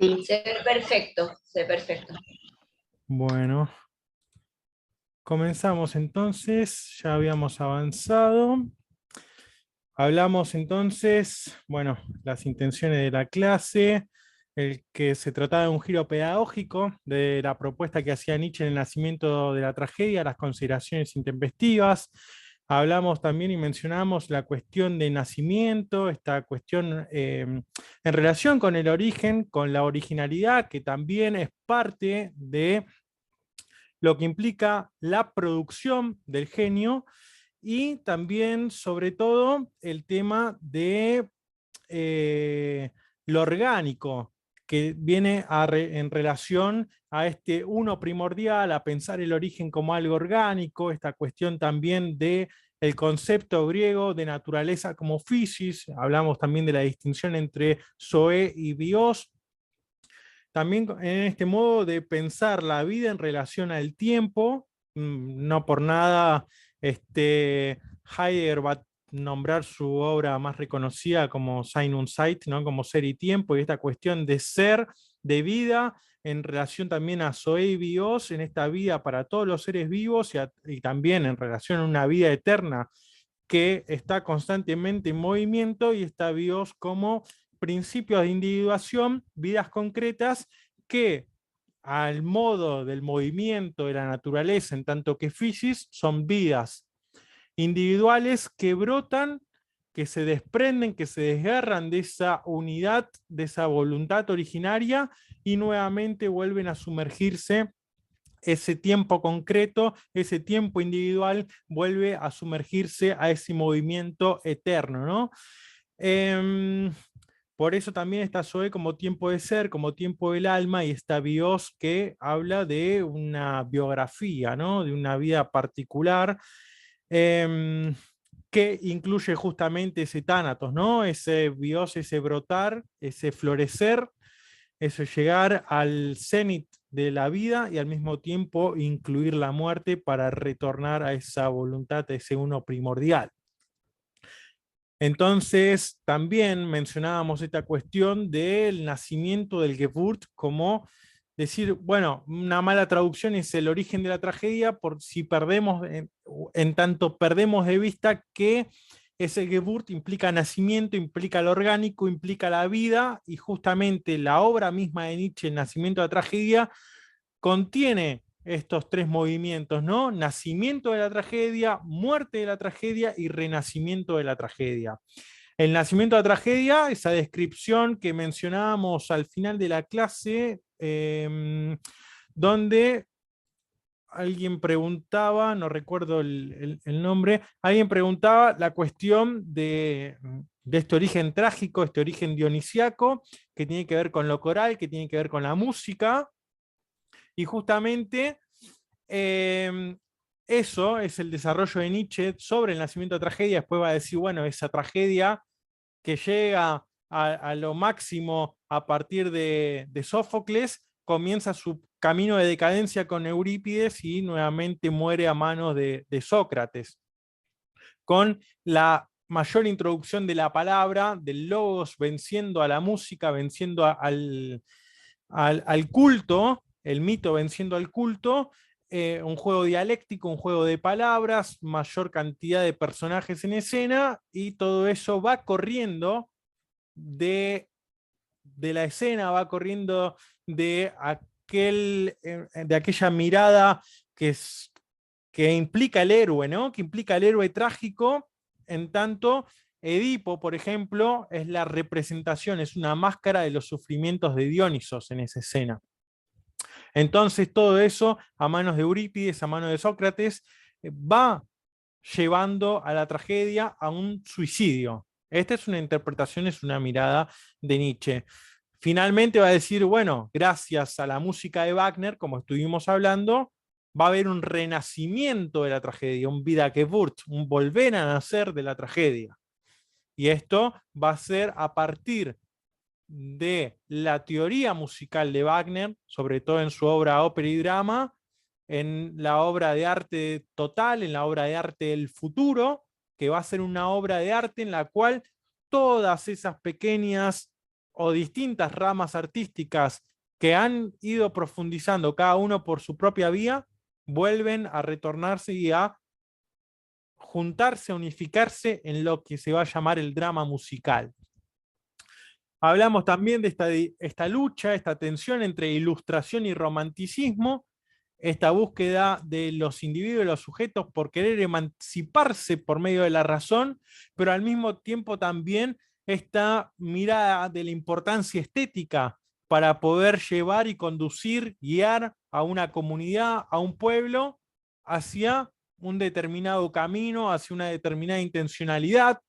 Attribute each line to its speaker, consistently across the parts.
Speaker 1: Sí.
Speaker 2: Se ve perfecto, se ve perfecto.
Speaker 3: Bueno, comenzamos entonces, ya habíamos avanzado. Hablamos entonces, bueno, las intenciones de la clase, el que se trataba de un giro pedagógico de la propuesta que hacía Nietzsche en el nacimiento de la tragedia, las consideraciones intempestivas. Hablamos también y mencionamos la cuestión de nacimiento, esta cuestión en relación con el origen, con la originalidad, que también es parte de lo que implica la producción del genio, y también, sobre todo, el tema de lo orgánico, que viene en relación a este uno primordial, a pensar el origen como algo orgánico, esta cuestión también de el concepto griego de naturaleza como physis. Hablamos también de la distinción entre zoe y bios. También en este modo de pensar la vida en relación al tiempo. No por nada Heidegger va a nombrar su obra más reconocida como Sein und Zeit, ¿no? Como ser y tiempo, y esta cuestión de ser, de vida, en relación también a Zoe y Bios, en esta vida para todos los seres vivos, y también en relación a una vida eterna que está constantemente en movimiento, y está Bios como principios de individuación, vidas concretas que al modo del movimiento de la naturaleza, en tanto que physis, son vidas individuales que brotan, que se desprenden, que se desgarran de esa unidad, de esa voluntad originaria, y nuevamente vuelven a sumergirse. Ese tiempo concreto, ese tiempo individual, vuelve a sumergirse a ese movimiento eterno, ¿no? Por eso también está Zoe como tiempo de ser, como tiempo del alma, y está Bios, que habla de una biografía, ¿no? De una vida particular, que incluye justamente ese tánatos, ¿no? Ese Bios, ese brotar, ese florecer, ese llegar al cenit de la vida, y al mismo tiempo incluir la muerte para retornar a esa voluntad, a ese uno primordial. Entonces, también mencionábamos esta cuestión del nacimiento del Geburt, como decir, bueno, una mala traducción es el origen de la tragedia, por si perdemos, en tanto perdemos de vista que ese Geburt implica nacimiento, implica lo orgánico, implica la vida, y justamente la obra misma de Nietzsche, El nacimiento de la tragedia, contiene estos tres movimientos, ¿no? Nacimiento de la tragedia, muerte de la tragedia y renacimiento de la tragedia. El nacimiento de la tragedia, esa descripción que mencionábamos al final de la clase, donde alguien preguntaba, no recuerdo el nombre, alguien preguntaba la cuestión de este origen trágico, este origen dionisiaco, que tiene que ver con lo coral, que tiene que ver con la música. Y justamente eso es el desarrollo de Nietzsche sobre el nacimiento de la tragedia. Después va a decir, bueno, esa tragedia que llega a lo máximo a partir de Sófocles, comienza su camino de decadencia con Eurípides y nuevamente muere a manos de Sócrates, con la mayor introducción de la palabra, del logos, venciendo a la música, venciendo al culto, el mito venciendo al culto, un juego dialéctico, un juego de palabras, mayor cantidad de personajes en escena, y todo eso va corriendo de la escena, va corriendo de aquella mirada que implica el héroe, ¿no? Que implica el héroe trágico, en tanto Edipo, por ejemplo, es la representación, es una máscara de los sufrimientos de Dionisos en esa escena. Entonces todo eso, a manos de Eurípides, a manos de Sócrates, va llevando a la tragedia, a un suicidio. Esta es una interpretación, es una mirada de Nietzsche. Finalmente va a decir, bueno, gracias a la música de Wagner, como estuvimos hablando, va a haber un renacimiento de la tragedia, un Wiedergeburt, un volver a nacer de la tragedia. Y esto va a ser a partir de la teoría musical de Wagner, sobre todo en su obra Ópera y Drama, en la obra de arte total, en la obra de arte del futuro, que va a ser una obra de arte en la cual todas esas pequeñas o distintas ramas artísticas que han ido profundizando cada uno por su propia vía, vuelven a retornarse y a juntarse, a unificarse en lo que se va a llamar el drama musical. Hablamos también de esta lucha, esta tensión entre ilustración y romanticismo, esta búsqueda de los individuos y los sujetos por querer emanciparse por medio de la razón, pero al mismo tiempo también esta mirada de la importancia estética para poder llevar y conducir, guiar a una comunidad, a un pueblo, hacia un determinado camino, hacia una determinada intencionalidad.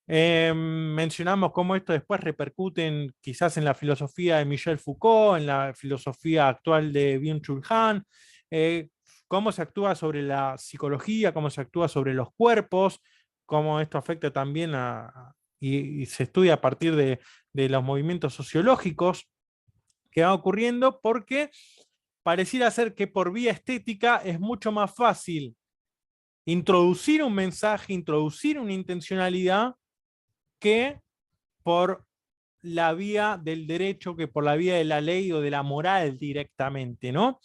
Speaker 3: Mencionamos cómo esto después repercute quizás en la filosofía de Michel Foucault, en la filosofía actual de Byung-Chul Han, cómo se actúa sobre la psicología, cómo se actúa sobre los cuerpos, cómo esto afecta también y se estudia a partir de los movimientos sociológicos que van ocurriendo, porque pareciera ser que por vía estética es mucho más fácil introducir un mensaje, introducir una intencionalidad, que por la vía del derecho, que por la vía de la ley o de la moral directamente, ¿no?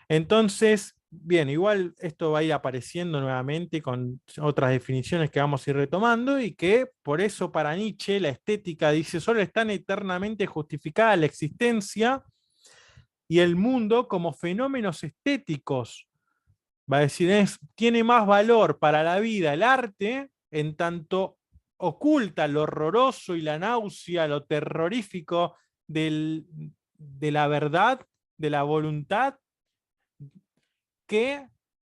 Speaker 3: Entonces, bien, igual esto va a ir apareciendo nuevamente con otras definiciones que vamos a ir retomando, y que por eso para Nietzsche la estética, dice, solo están eternamente justificada la existencia y el mundo como fenómenos estéticos. Va a decir, tiene más valor para la vida el arte, en tanto oculta lo horroroso y la náusea, lo terrorífico de la verdad, de la voluntad, que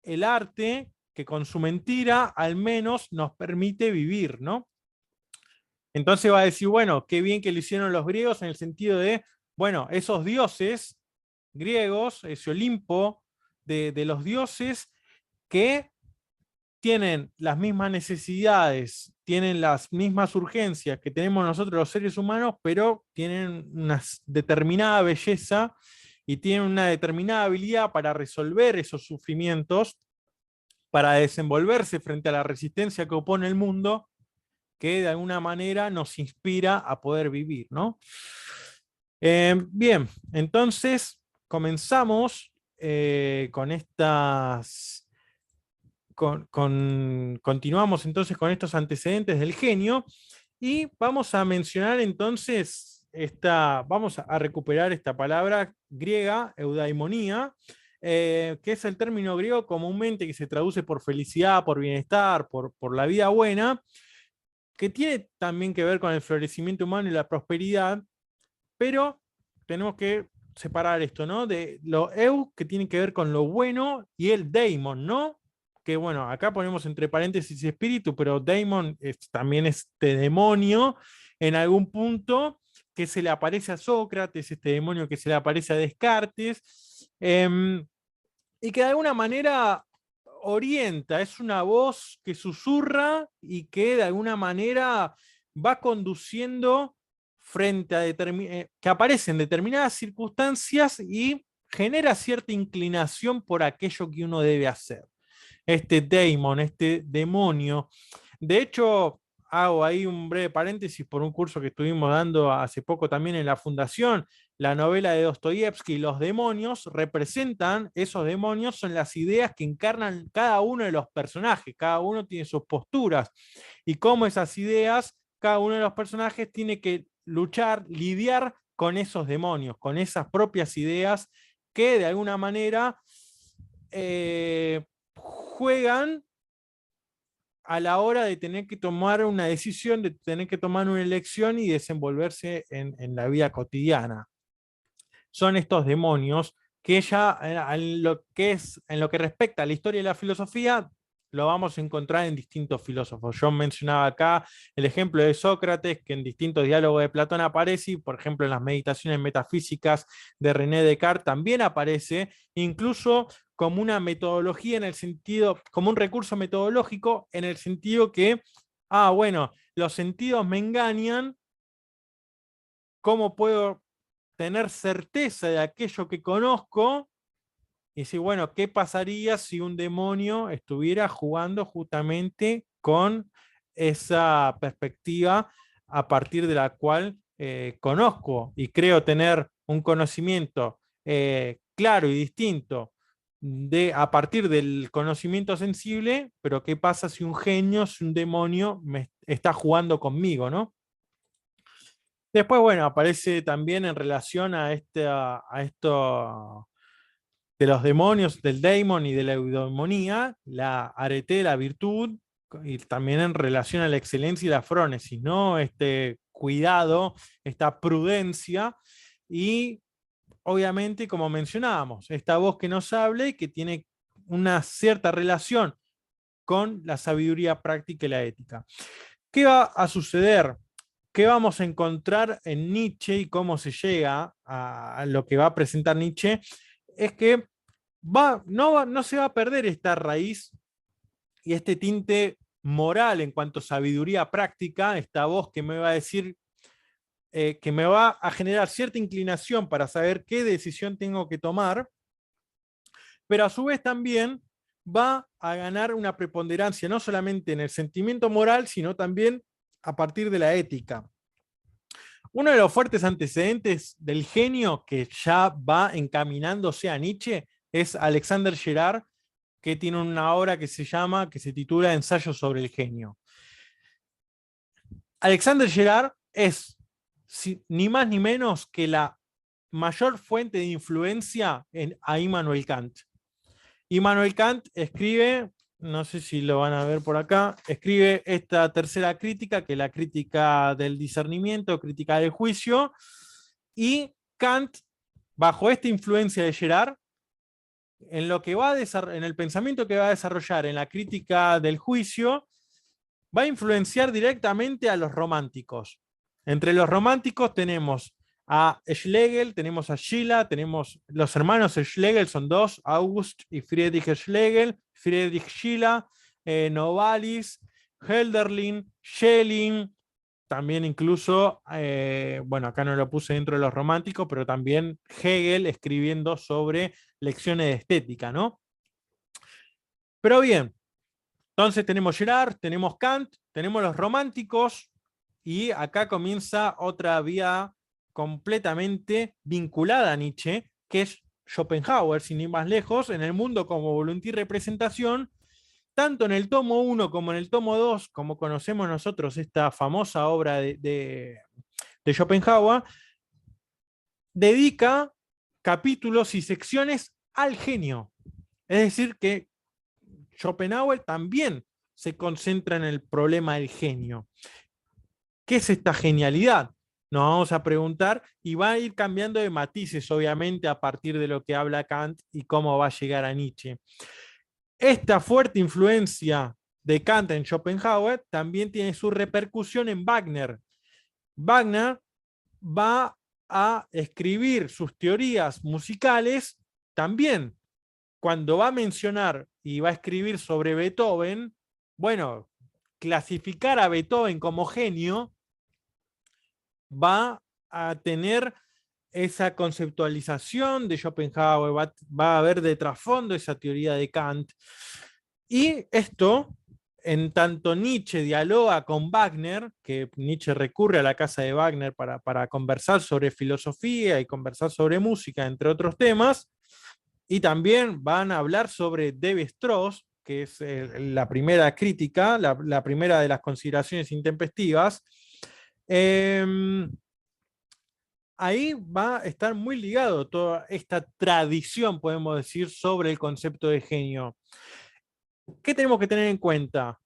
Speaker 3: el arte, que con su mentira al menos nos permite vivir, ¿no? Entonces va a decir, bueno, qué bien que lo hicieron los griegos, en el sentido de, bueno, esos dioses griegos, ese Olimpo de los dioses, que tienen las mismas necesidades, tienen las mismas urgencias que tenemos nosotros los seres humanos, pero tienen una determinada belleza y tienen una determinada habilidad para resolver esos sufrimientos, para desenvolverse frente a la resistencia que opone el mundo, que de alguna manera nos inspira a poder vivir, ¿no? Bien, entonces comenzamos con estas... continuamos entonces con estos antecedentes del genio, y vamos a mencionar entonces vamos a recuperar esta palabra griega, eudaimonía, que es el término griego comúnmente que se traduce por felicidad, por bienestar, por la vida buena, que tiene también que ver con el florecimiento humano y la prosperidad, pero tenemos que separar esto, ¿no? De lo eu, que tiene que ver con lo bueno, y el daimon, ¿no? Que bueno, acá ponemos entre paréntesis espíritu, pero daimon también este demonio, en algún punto, que se le aparece a Sócrates, este demonio que se le aparece a Descartes, y que de alguna manera orienta, es una voz que susurra y que de alguna manera va conduciendo frente a que aparece en determinadas circunstancias y genera cierta inclinación por aquello que uno debe hacer. Este daemon, este demonio. De hecho, hago ahí un breve paréntesis por un curso que estuvimos dando hace poco también en la Fundación. La novela de Dostoyevsky, Los demonios, representan, esos demonios son las ideas que encarnan cada uno de los personajes, cada uno tiene sus posturas, y cómo esas ideas, cada uno de los personajes tiene que luchar, lidiar con esos demonios, con esas propias ideas que de alguna manera juegan a la hora de tener que tomar una decisión, de tener que tomar una elección y desenvolverse en la vida cotidiana. Son estos demonios que ya en lo que respecta a la historia de la filosofía, lo vamos a encontrar en distintos filósofos. Yo mencionaba acá el ejemplo de Sócrates, que en distintos diálogos de Platón aparece, y por ejemplo en las meditaciones metafísicas de René Descartes también aparece, incluso como una metodología en el sentido, como un recurso metodológico, en el sentido que, bueno, los sentidos me engañan, ¿cómo puedo tener certeza de aquello que conozco? Y decir, bueno, ¿qué pasaría si un demonio estuviera jugando justamente con esa perspectiva a partir de la cual conozco y creo tener un conocimiento claro y distinto a partir del conocimiento sensible, pero ¿qué pasa si un genio, si un demonio me está jugando conmigo, ¿no? Después, bueno, aparece también en relación a esto de los demonios, del daemon y de la eudemonía, la arete, la virtud, y también en relación a la excelencia y la frónesis, ¿no? Este cuidado, esta prudencia y obviamente, como mencionábamos, esta voz que nos habla y que tiene una cierta relación con la sabiduría práctica y la ética. ¿Qué va a suceder? ¿Qué vamos a encontrar en Nietzsche y cómo se llega a lo que va a presentar Nietzsche? Es que no se va a perder esta raíz y este tinte moral en cuanto a sabiduría práctica, esta voz que me va a decir, que me va a generar cierta inclinación para saber qué decisión tengo que tomar, pero a su vez también va a ganar una preponderancia no solamente en el sentimiento moral, sino también a partir de la ética. Uno de los fuertes antecedentes del genio que ya va encaminándose a Nietzsche es Alexander Gerard, que tiene una obra que se titula Ensayo sobre el genio. Alexander Gerard es ni más ni menos que la mayor fuente de influencia a Immanuel Kant. Immanuel Kant escribe, no sé si lo van a ver por acá, escribe esta tercera crítica, que es la crítica del discernimiento, crítica del juicio, y Kant, bajo esta influencia de Gerard, en el pensamiento que va a desarrollar en la crítica del juicio, va a influenciar directamente a los románticos. Entre los románticos tenemos a Schlegel, tenemos a Schiller, tenemos los hermanos Schlegel, son dos, August y Friedrich Schlegel, Friedrich Schiller, Novalis, Hölderlin, Schelling, también incluso, bueno, acá no lo puse dentro de los románticos, pero también Hegel escribiendo sobre lecciones de estética, ¿no? Pero bien, entonces tenemos Girard, tenemos Kant, tenemos los románticos, y acá comienza otra vía completamente vinculada a Nietzsche, que es Schopenhauer, sin ir más lejos, en el mundo como voluntad y representación, tanto en el tomo 1 como en el tomo 2, como conocemos nosotros esta famosa obra de Schopenhauer, dedica capítulos y secciones al genio. Es decir, que Schopenhauer también se concentra en el problema del genio. ¿Qué es esta genialidad? Nos vamos a preguntar y va a ir cambiando de matices, obviamente, a partir de lo que habla Kant y cómo va a llegar a Nietzsche. Esta fuerte influencia de Kant en Schopenhauer también tiene su repercusión en Wagner. Wagner va a escribir sus teorías musicales también. Cuando va a mencionar y va a escribir sobre Beethoven, bueno, clasificar a Beethoven como genio va a tener esa conceptualización de Schopenhauer, va a haber de trasfondo esa teoría de Kant. Y esto, en tanto Nietzsche dialoga con Wagner, que Nietzsche recurre a la casa de Wagner para conversar sobre filosofía y conversar sobre música, entre otros temas, y también van a hablar sobre Levi Strauss, que es la primera crítica, la primera de las consideraciones intempestivas. Ahí va a estar muy ligado toda esta tradición, podemos decir, sobre el concepto de genio. ¿Qué tenemos que tener en cuenta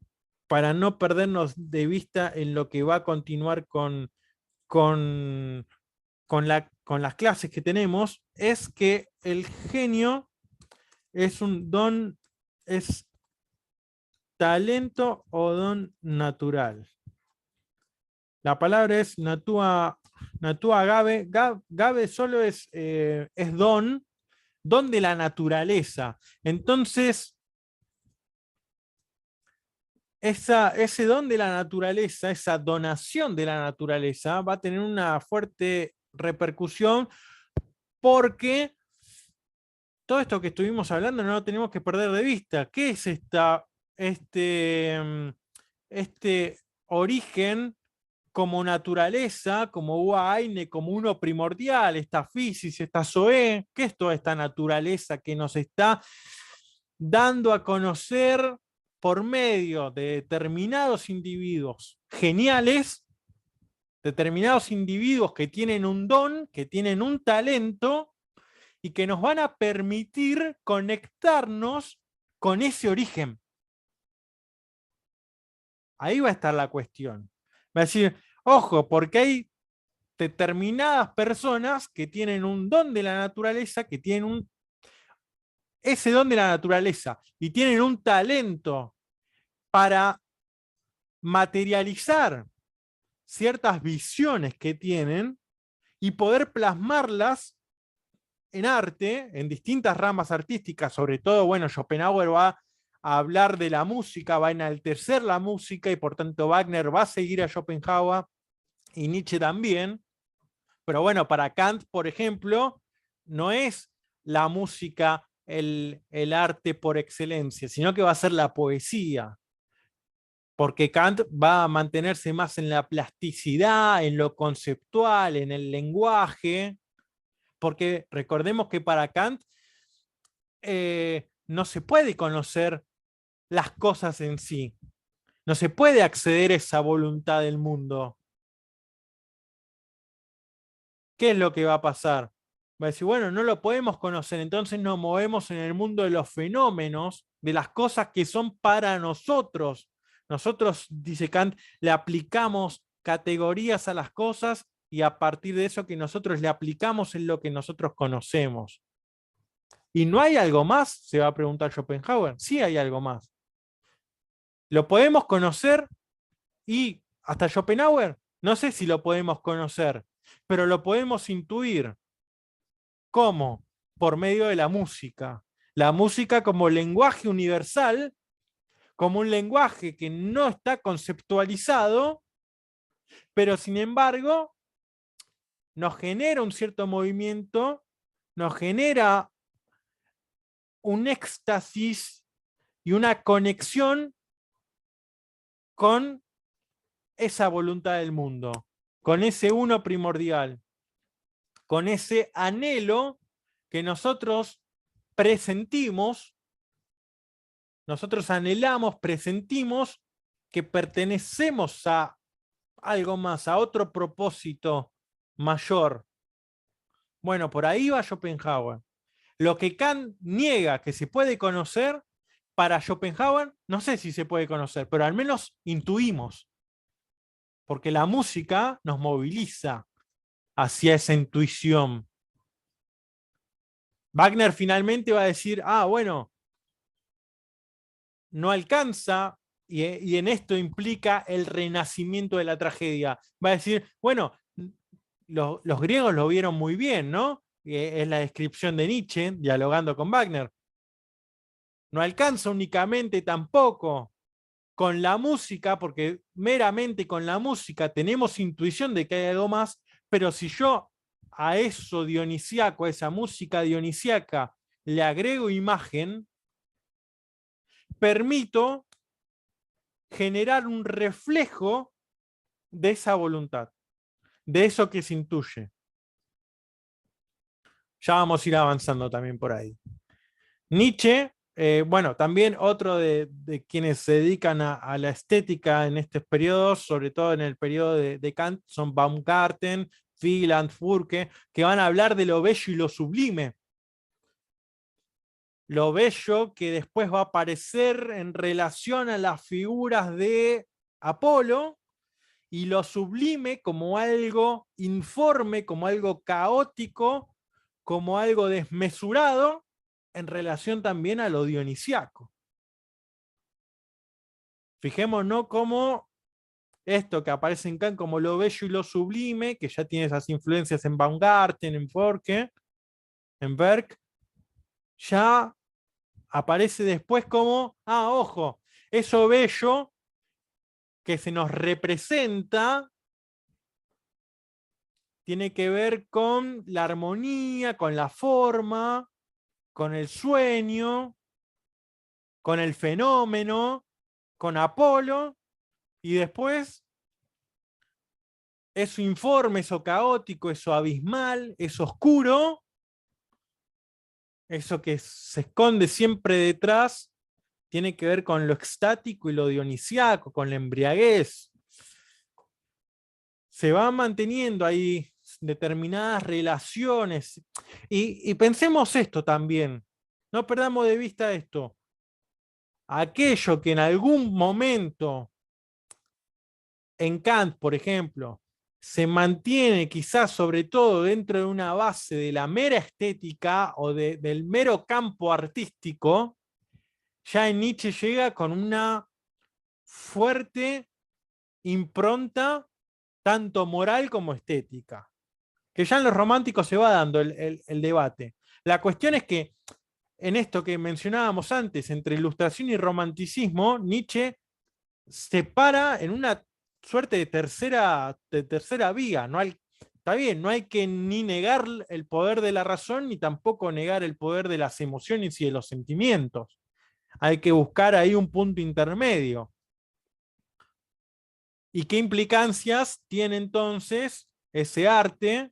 Speaker 3: para no perdernos de vista en lo que va a continuar con las clases que tenemos? Es que el genio es un don, es talento o don natural. La palabra es natua gabe. Gabe solo es don de la naturaleza. Entonces, ese don de la naturaleza, esa donación de la naturaleza, va a tener una fuerte repercusión, porque todo esto que estuvimos hablando no lo tenemos que perder de vista. ¿Qué es este origen como naturaleza, como Uaine, como uno primordial, esta Physis, esta Zoé. ¿Qué es toda esta naturaleza que nos está dando a conocer por medio de determinados individuos geniales, determinados individuos que tienen un don, que tienen un talento y que nos van a permitir conectarnos con ese origen? Ahí va a estar la cuestión. Va a decir, ojo, porque hay determinadas personas que tienen un don de la naturaleza, que tienen ese don de la naturaleza y tienen un talento para materializar ciertas visiones que tienen y poder plasmarlas en arte, en distintas ramas artísticas. Sobre todo, bueno, Schopenhauer va a hablar de la música, va a enaltecer la música y por tanto Wagner va a seguir a Schopenhauer y Nietzsche también. Pero bueno, para Kant, por ejemplo, no es la música el arte por excelencia, sino que va a ser la poesía. Porque Kant va a mantenerse más en la plasticidad, en lo conceptual, en el lenguaje. Porque recordemos que para Kant no se puede conocer las cosas en sí. No se puede acceder a esa voluntad del mundo. ¿Qué es lo que va a pasar? Va a decir, bueno, no lo podemos conocer, entonces nos movemos en el mundo de los fenómenos, de las cosas que son para nosotros. Nosotros, dice Kant, le aplicamos categorías a las cosas y a partir de eso que nosotros le aplicamos en lo que nosotros conocemos. ¿Y no hay algo más? Se va a preguntar Schopenhauer. Sí hay algo más. Lo podemos conocer y hasta Schopenhauer, no sé si lo podemos conocer, pero lo podemos intuir. ¿Cómo? Por medio de la música. La música como lenguaje universal, como un lenguaje que no está conceptualizado, pero sin embargo nos genera un cierto movimiento, nos genera un éxtasis y una conexión con esa voluntad del mundo, con ese uno primordial, con ese anhelo que nosotros presentimos, nosotros anhelamos, presentimos que pertenecemos a algo más, a otro propósito mayor. Bueno, por ahí va Schopenhauer. Lo que Kant niega que se puede conocer, para Schopenhauer no sé si se puede conocer, pero al menos intuimos, porque la música nos moviliza hacia esa intuición. Wagner finalmente va a decir, bueno, no alcanza, y en esto implica el renacimiento de la tragedia. Va a decir, bueno, los griegos lo vieron muy bien, ¿no? Es la descripción de Nietzsche dialogando con Wagner. No alcanza únicamente tampoco con la música, porque meramente con la música tenemos intuición de que hay algo más, pero si yo a eso dionisiaco, a esa música dionisiaca, le agrego imagen, permito generar un reflejo de esa voluntad, de eso que se intuye. Ya vamos a ir avanzando también por ahí. Nietzsche, bueno, también otro de quienes se dedican a la estética en estos periodos, sobre todo en el periodo de Kant, son Baumgarten, Wieland, Furke, que van a hablar de lo bello y lo sublime. Lo bello que después va a aparecer en relación a las figuras de Apolo, y lo sublime como algo informe, como algo caótico, como algo desmesurado, en relación también a lo dionisiaco. Fijémonos cómo esto que aparece en Kant como lo bello y lo sublime, que ya tiene esas influencias en Baumgarten, en Forke, en Berg, ya aparece después como, ojo, eso bello que se nos representa tiene que ver con la armonía, con la forma, con el sueño, con el fenómeno, con Apolo, y después eso informe, eso caótico, eso abismal, eso oscuro, eso que se esconde siempre detrás, tiene que ver con lo extático y lo dionisiaco, con la embriaguez. Se van manteniendo ahí determinadas relaciones. Y pensemos esto también, no perdamos de vista esto. Aquello que en algún momento, en Kant, por ejemplo, se mantiene quizás sobre todo dentro de una base de la mera estética o del mero campo artístico, ya en Nietzsche llega con una fuerte impronta tanto moral como estética, que ya en los románticos se va dando el debate. La cuestión es que en esto que mencionábamos antes, entre ilustración y romanticismo, Nietzsche se para en una suerte de tercera vía. No hay, está bien, no hay que ni negar el poder de la razón, ni tampoco negar el poder de las emociones y de los sentimientos. Hay que buscar ahí un punto intermedio. ¿Y qué implicancias tiene entonces ese arte?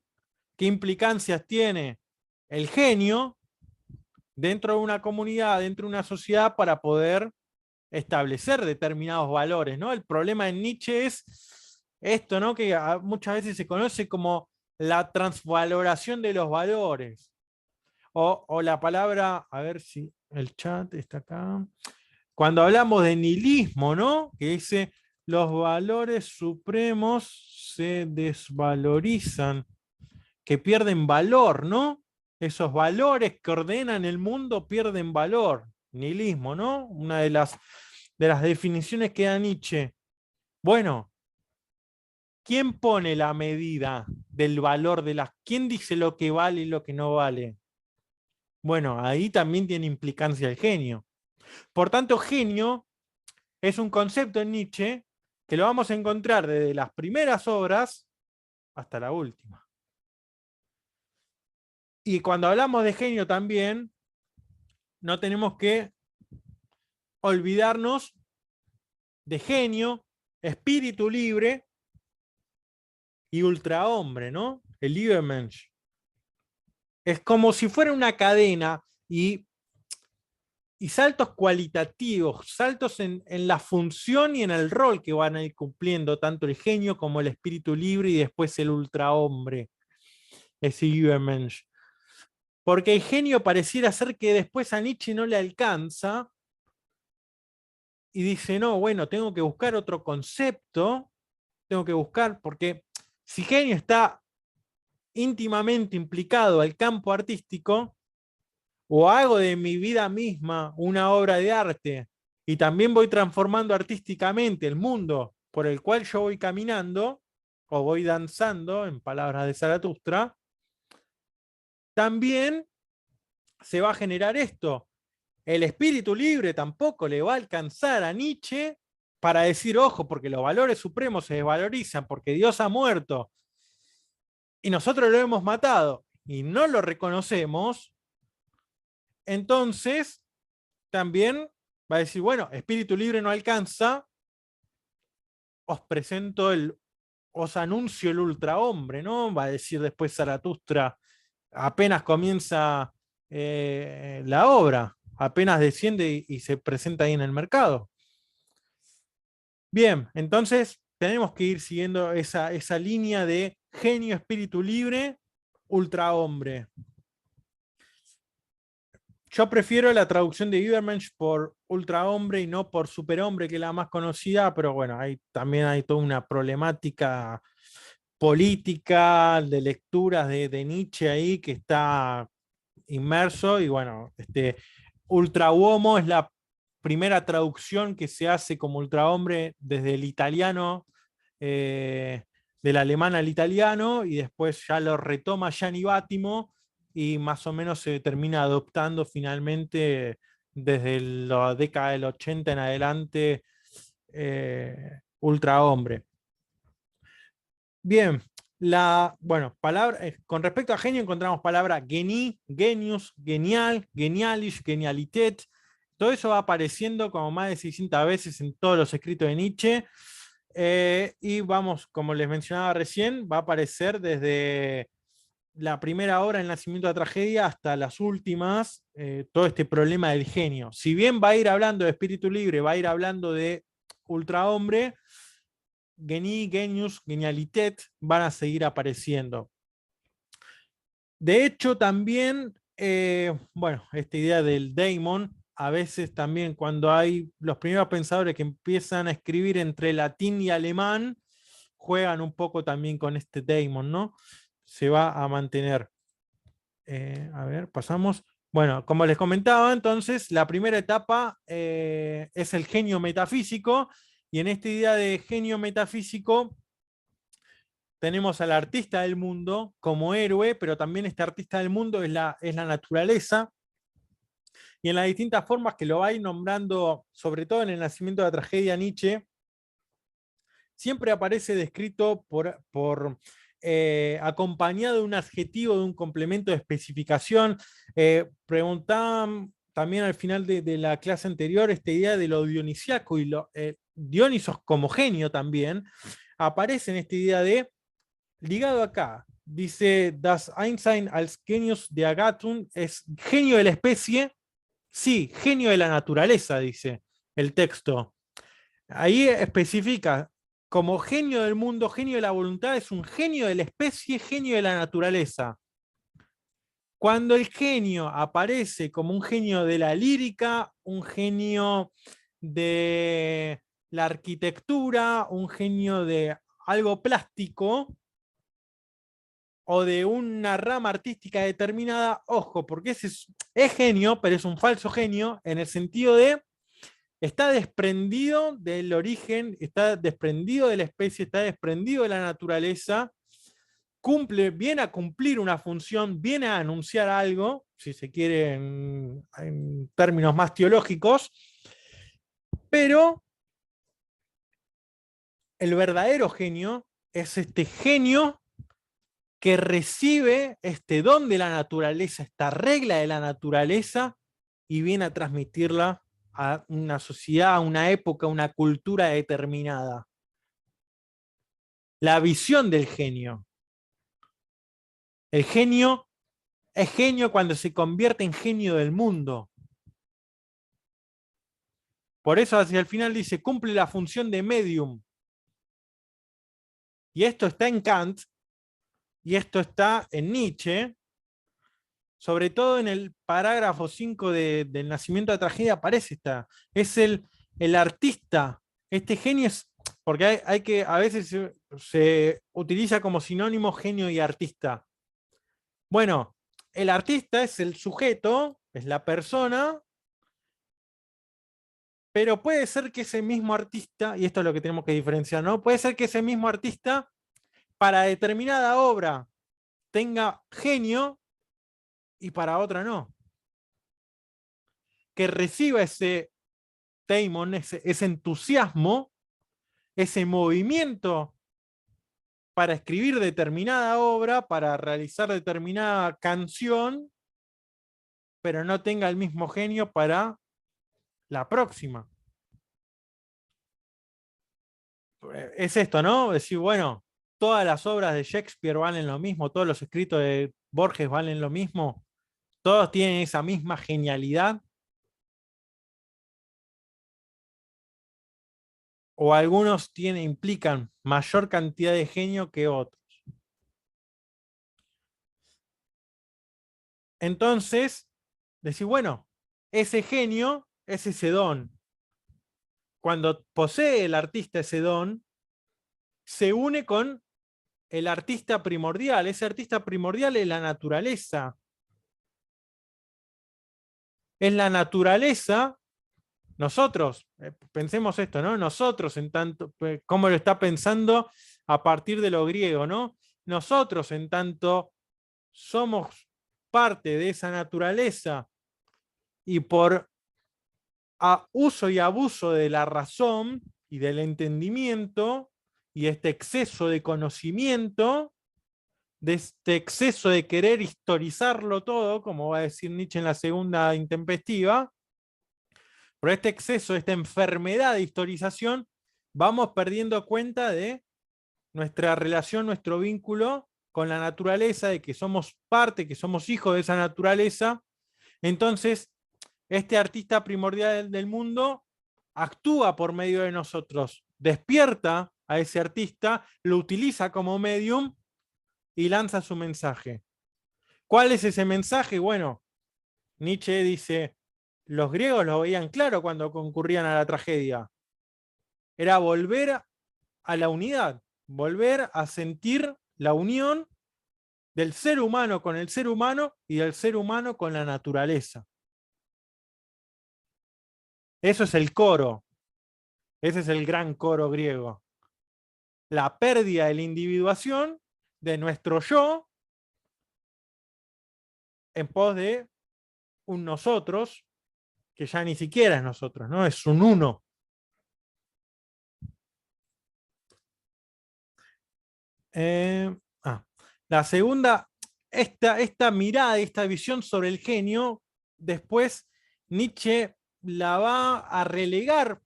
Speaker 3: ¿Qué implicancias tiene el genio dentro de una comunidad, dentro de una sociedad para poder establecer determinados valores, ¿no? El problema en Nietzsche es esto, ¿no? Que muchas veces se conoce como la transvaloración de los valores. O la palabra, a ver si el chat está acá. Cuando hablamos de nihilismo, ¿no? Que dice, los valores supremos se desvalorizan, que pierden valor, ¿no? Esos valores que ordenan el mundo pierden valor. Nihilismo, ¿no? Una de las definiciones que da Nietzsche. Bueno, ¿quién pone la medida del valor de las... ¿Quién dice lo que vale y lo que no vale? Bueno, ahí también tiene implicancia el genio. Por tanto, genio es un concepto en Nietzsche que lo vamos a encontrar desde las primeras obras hasta la última. Y cuando hablamos de genio también, no tenemos que olvidarnos de genio, espíritu libre y ultrahombre, ¿no? El Übermensch. Es como si fuera una cadena y saltos cualitativos, saltos en la función y en el rol que van a ir cumpliendo tanto el genio como el espíritu libre y después el ultrahombre, ese Übermensch. Porque el genio pareciera ser que después a Nietzsche no le alcanza y dice, no, bueno, tengo que buscar otro concepto, tengo que buscar, porque si genio está íntimamente implicado al campo artístico, o hago de mi vida misma una obra de arte y también voy transformando artísticamente el mundo por el cual yo voy caminando, o voy danzando, en palabras de Zaratustra, también se va a generar esto. El espíritu libre tampoco le va a alcanzar a Nietzsche para decir, ojo, porque los valores supremos se desvalorizan, porque Dios ha muerto y nosotros lo hemos matado y no lo reconocemos. Entonces, también va a decir, bueno, espíritu libre no alcanza, os presento os anuncio el ultrahombre, ¿no? Va a decir después Zaratustra, apenas comienza la obra, apenas desciende y se presenta ahí en el mercado. Bien, entonces tenemos que ir siguiendo esa línea de genio, espíritu libre, ultrahombre. Yo prefiero la traducción de Übermensch por ultrahombre y no por superhombre, que es la más conocida, pero bueno, también hay toda una problemática política de lecturas de Nietzsche ahí que está inmerso, y bueno, ultrauomo es la primera traducción que se hace como ultrahombre desde el italiano, del alemán al italiano, y después ya lo retoma Gianni Bátimo, y más o menos se termina adoptando finalmente desde la década del 80 en adelante, ultrahombre. Bien, con respecto a genio encontramos palabra geni, genius, genial, genialisch, genialität. Todo eso va apareciendo como más de 600 veces en todos los escritos de Nietzsche. Y vamos, como les mencionaba recién, va a aparecer desde la primera obra, El nacimiento de la tragedia, hasta las últimas, todo este problema del genio. Si bien va a ir hablando de espíritu libre, va a ir hablando de ultrahombre, Genie, Genius, Genialitet van a seguir apareciendo. De hecho, también, bueno, esta idea del daemon, a veces también cuando hay los primeros pensadores que empiezan a escribir entre latín y alemán, juegan un poco también con este daemon, ¿no? Se va a mantener. A ver, pasamos. Bueno, como les comentaba, entonces, la primera etapa es el genio metafísico, y en esta idea de genio metafísico tenemos al artista del mundo como héroe, pero también este artista del mundo es la naturaleza, y en las distintas formas que lo va a ir nombrando, sobre todo en El nacimiento de la tragedia, Nietzsche, siempre aparece descrito acompañado de un adjetivo, de un complemento de especificación. Preguntaban también al final de la clase anterior esta idea de lo dionisiaco, y Dionisos como genio también aparece en esta idea de ligado acá. Dice, Das Einstein als Genius der Gattung, es genio de la especie, sí, genio de la naturaleza, dice el texto. Ahí especifica, como genio del mundo, genio de la voluntad, es un genio de la especie, genio de la naturaleza. Cuando el genio aparece como un genio de la lírica, un genio de la arquitectura, un genio de algo plástico, o de una rama artística determinada, ojo, porque ese es genio, pero es un falso genio, en el sentido de está desprendido del origen, está desprendido de la especie, está desprendido de la naturaleza, viene a cumplir una función, viene a anunciar algo, si se quiere en términos más teológicos, pero el verdadero genio es este genio que recibe este don de la naturaleza, esta regla de la naturaleza, y viene a transmitirla a una sociedad, a una época, a una cultura determinada. La visión del genio. El genio es genio cuando se convierte en genio del mundo. Por eso hacia el final dice, cumple la función de medium. Y esto está en Kant, y esto está en Nietzsche, sobre todo en el parágrafo 5 del nacimiento de la tragedia aparece es el artista, este genio es, porque hay que, a veces se utiliza como sinónimo genio y artista. Bueno, el artista es el sujeto, es la persona, pero puede ser que ese mismo artista, y esto es lo que tenemos que diferenciar, ¿no? Puede ser que ese mismo artista para determinada obra tenga genio y para otra no. Que reciba ese daemon, ese entusiasmo, ese movimiento para escribir determinada obra, para realizar determinada canción, pero no tenga el mismo genio para la próxima. Es esto, ¿no? Decir, bueno, todas las obras de Shakespeare valen lo mismo, todos los escritos de Borges valen lo mismo, todos tienen esa misma genialidad. O algunos implican mayor cantidad de genio que otros. Entonces, decir, bueno, ese genio es ese don. Cuando posee el artista ese don, se une con el artista primordial. Ese artista primordial es la naturaleza. Es la naturaleza, nosotros, pensemos esto, ¿no? Nosotros, en tanto, cómo lo está pensando a partir de lo griego, ¿no? Nosotros, en tanto, somos parte de esa naturaleza y por uso y abuso de la razón y del entendimiento y este exceso de conocimiento, de este exceso de querer historizarlo todo, como va a decir Nietzsche en la segunda intempestiva, por este exceso, esta enfermedad de historización, vamos perdiendo cuenta de nuestra relación, nuestro vínculo con la naturaleza, de que somos parte, que somos hijos de esa naturaleza. Entonces, este artista primordial del mundo actúa por medio de nosotros, despierta a ese artista, lo utiliza como medium y lanza su mensaje. ¿Cuál es ese mensaje? Bueno, Nietzsche dice, los griegos lo veían claro cuando concurrían a la tragedia. Era volver a la unidad, volver a sentir la unión del ser humano con el ser humano y del ser humano con la naturaleza. Eso es el coro. Ese es el gran coro griego. La pérdida de la individuación de nuestro yo en pos de un nosotros, que ya ni siquiera es nosotros, ¿no? Es un uno. La segunda, esta mirada, esta visión sobre el genio, después Nietzsche la va a relegar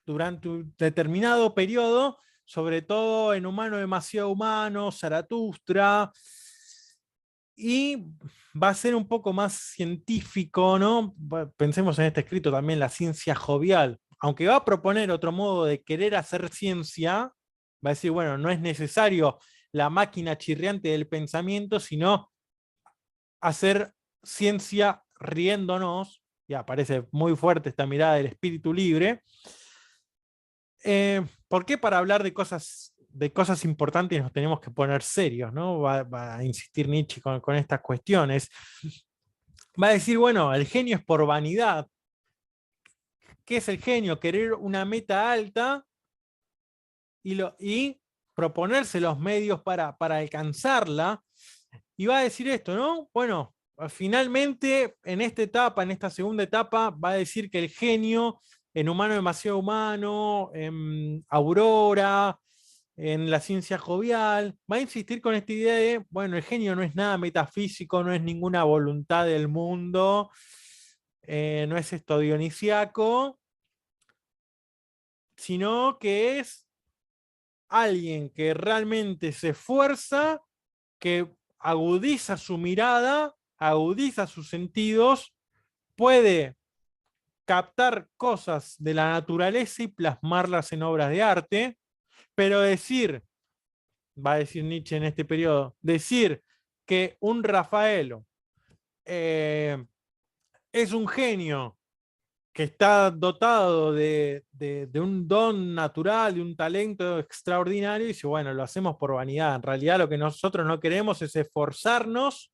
Speaker 3: durante un determinado periodo, sobre todo en Humano demasiado humano, Zaratustra, y va a ser un poco más científico, ¿no? Pensemos en este escrito también, la ciencia jovial. Aunque va a proponer otro modo de querer hacer ciencia, va a decir, bueno, no es necesario la máquina chirriante del pensamiento, sino hacer ciencia riéndonos, y aparece muy fuerte esta mirada del espíritu libre. ¿Por qué para hablar de cosas importantes nos tenemos que poner serios, ¿no? Va a insistir Nietzsche con estas cuestiones. Va a decir, bueno, el genio es por vanidad. ¿Qué es el genio? Querer una meta alta y proponerse los medios para alcanzarla. Y va a decir esto, ¿no? Bueno, finalmente en esta etapa, en esta segunda etapa, va a decir que el genio en Humano demasiado humano, en Aurora, en la ciencia jovial, va a insistir con esta idea de, bueno, el genio no es nada metafísico, no es ninguna voluntad del mundo, no es esto dionisiaco, sino que es alguien que realmente se esfuerza, que agudiza su mirada, agudiza sus sentidos, puede captar cosas de la naturaleza y plasmarlas en obras de arte, pero decir, va a decir Nietzsche en este periodo, decir que un Rafaelo es un genio que está dotado de un don natural, de un talento extraordinario, y dice, bueno, lo hacemos por vanidad. En realidad lo que nosotros no queremos es esforzarnos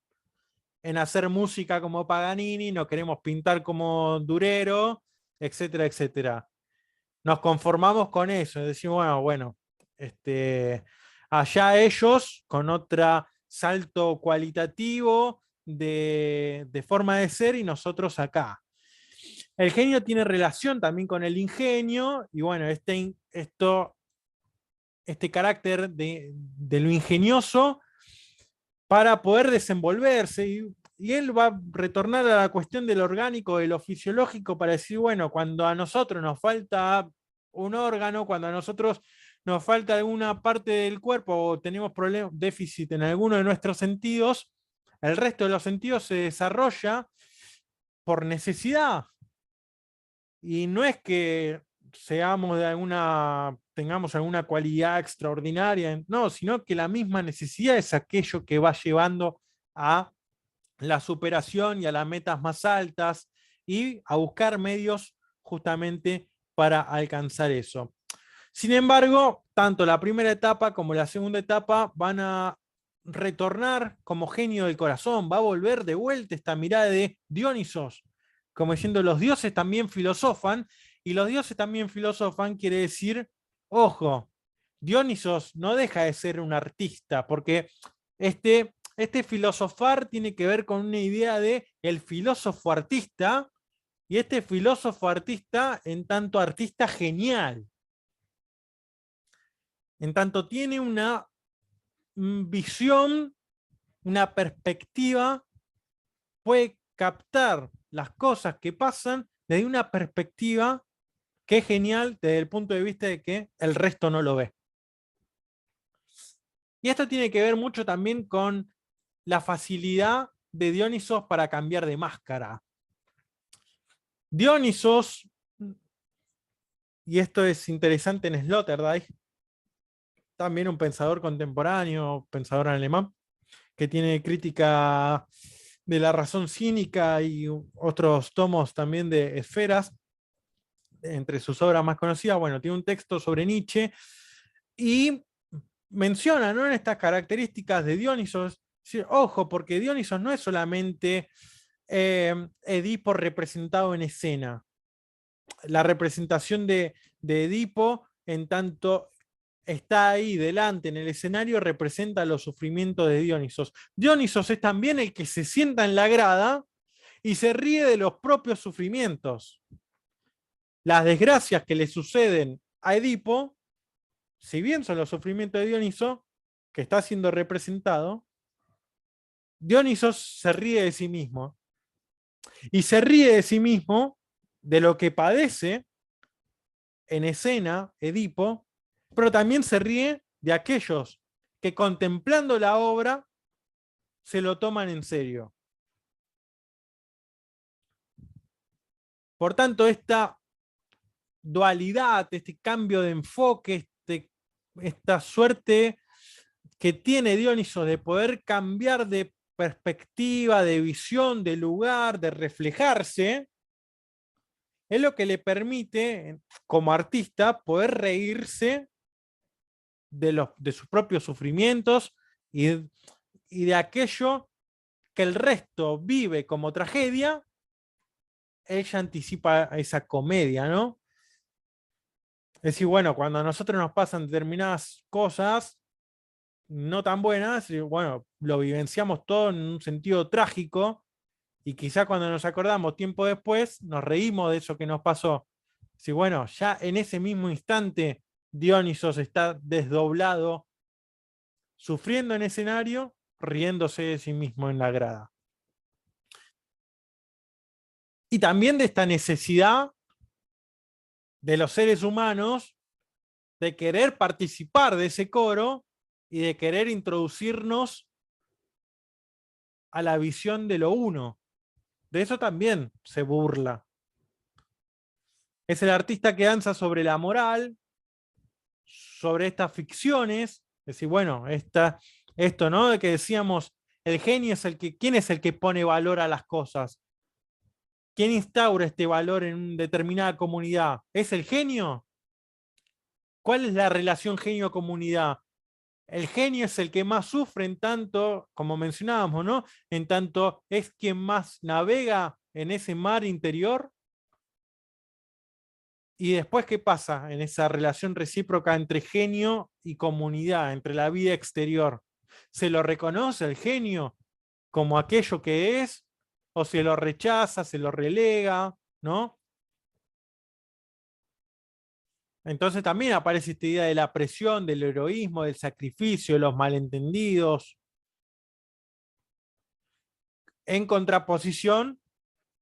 Speaker 3: en hacer música como Paganini, no queremos pintar como Durero, etcétera, etcétera. Nos conformamos con eso, decimos, bueno, allá ellos con otro salto cualitativo de forma de ser y nosotros acá. El genio tiene relación también con el ingenio, y bueno, este carácter de lo ingenioso para poder desenvolverse, y él va a retornar a la cuestión del orgánico, de lo fisiológico, para decir, bueno, cuando a nosotros nos falta un órgano, cuando a nosotros nos falta alguna parte del cuerpo o tenemos déficit en alguno de nuestros sentidos, el resto de los sentidos se desarrolla por necesidad. Y no es que tengamos alguna cualidad extraordinaria, no, sino que la misma necesidad es aquello que va llevando a la superación y a las metas más altas y a buscar medios justamente para alcanzar eso. Sin embargo, tanto la primera etapa como la segunda etapa van a retornar como genio del corazón, va a volver de vuelta esta mirada de Dionisos, como diciendo los dioses también filosofan, y los dioses también filosofan quiere decir, ojo, Dionisos no deja de ser un artista, porque este filosofar tiene que ver con una idea de el filósofo artista, y este filósofo artista en tanto artista genial, en tanto tiene una visión, una perspectiva, puede captar las cosas que pasan desde una perspectiva Qué genial desde el punto de vista de que el resto no lo ve. Y esto tiene que ver mucho también con la facilidad de Dionisos para cambiar de máscara. Dionisos, y esto es interesante en Sloterdijk, también un pensador contemporáneo, pensador alemán, que tiene crítica de la razón cínica y otros tomos también de esferas, entre sus obras más conocidas. Bueno, tiene un texto sobre Nietzsche y menciona, ¿no?, en estas características de Dionisos. Ojo, porque Dionisos no es solamente Edipo representado en escena. La representación de Edipo, en tanto está ahí delante en el escenario, representa los sufrimientos de Dionisos. Dionisos es también el que se sienta en la grada y se ríe de los propios sufrimientos. Las desgracias que le suceden a Edipo, si bien son los sufrimientos de Dioniso, que está siendo representado, Dionisos se ríe de sí mismo. Y se ríe de sí mismo, de lo que padece en escena Edipo, pero también se ríe de aquellos que contemplando la obra se lo toman en serio. Por tanto, esta dualidad, este cambio de enfoque, esta suerte que tiene Dioniso de poder cambiar de perspectiva, de visión, de lugar, de reflejarse, es lo que le permite, como artista, poder reírse de sus propios sufrimientos y de aquello que el resto vive como tragedia. Ella anticipa esa comedia, ¿no? Es decir, bueno, cuando a nosotros nos pasan determinadas cosas no tan buenas, bueno, lo vivenciamos todo en un sentido trágico, y quizá cuando nos acordamos tiempo después, nos reímos de eso que nos pasó. Si bueno, ya en ese mismo instante Dionisos está desdoblado, sufriendo en escenario, riéndose de sí mismo en la grada. Y también de esta necesidad de los seres humanos de querer participar de ese coro y de querer introducirnos a la visión de lo uno. De eso también se burla. Es el artista que danza sobre la moral, sobre estas ficciones. Es decir, bueno, esto, ¿no?, de que decíamos, el genio es el que, ¿quién es el que pone valor a las cosas? ¿Quién instaura este valor en una determinada comunidad? ¿Es el genio? ¿Cuál es la relación genio-comunidad? El genio es el que más sufre, en tanto, como mencionábamos, ¿no?, en tanto es quien más navega en ese mar interior. Y después, ¿qué pasa en esa relación recíproca entre genio y comunidad, entre la vida exterior? ¿Se lo reconoce el genio como aquello que es? ¿O se lo rechaza, se lo relega, ¿no? Entonces también aparece esta idea de la presión, del heroísmo, del sacrificio, de los malentendidos, en contraposición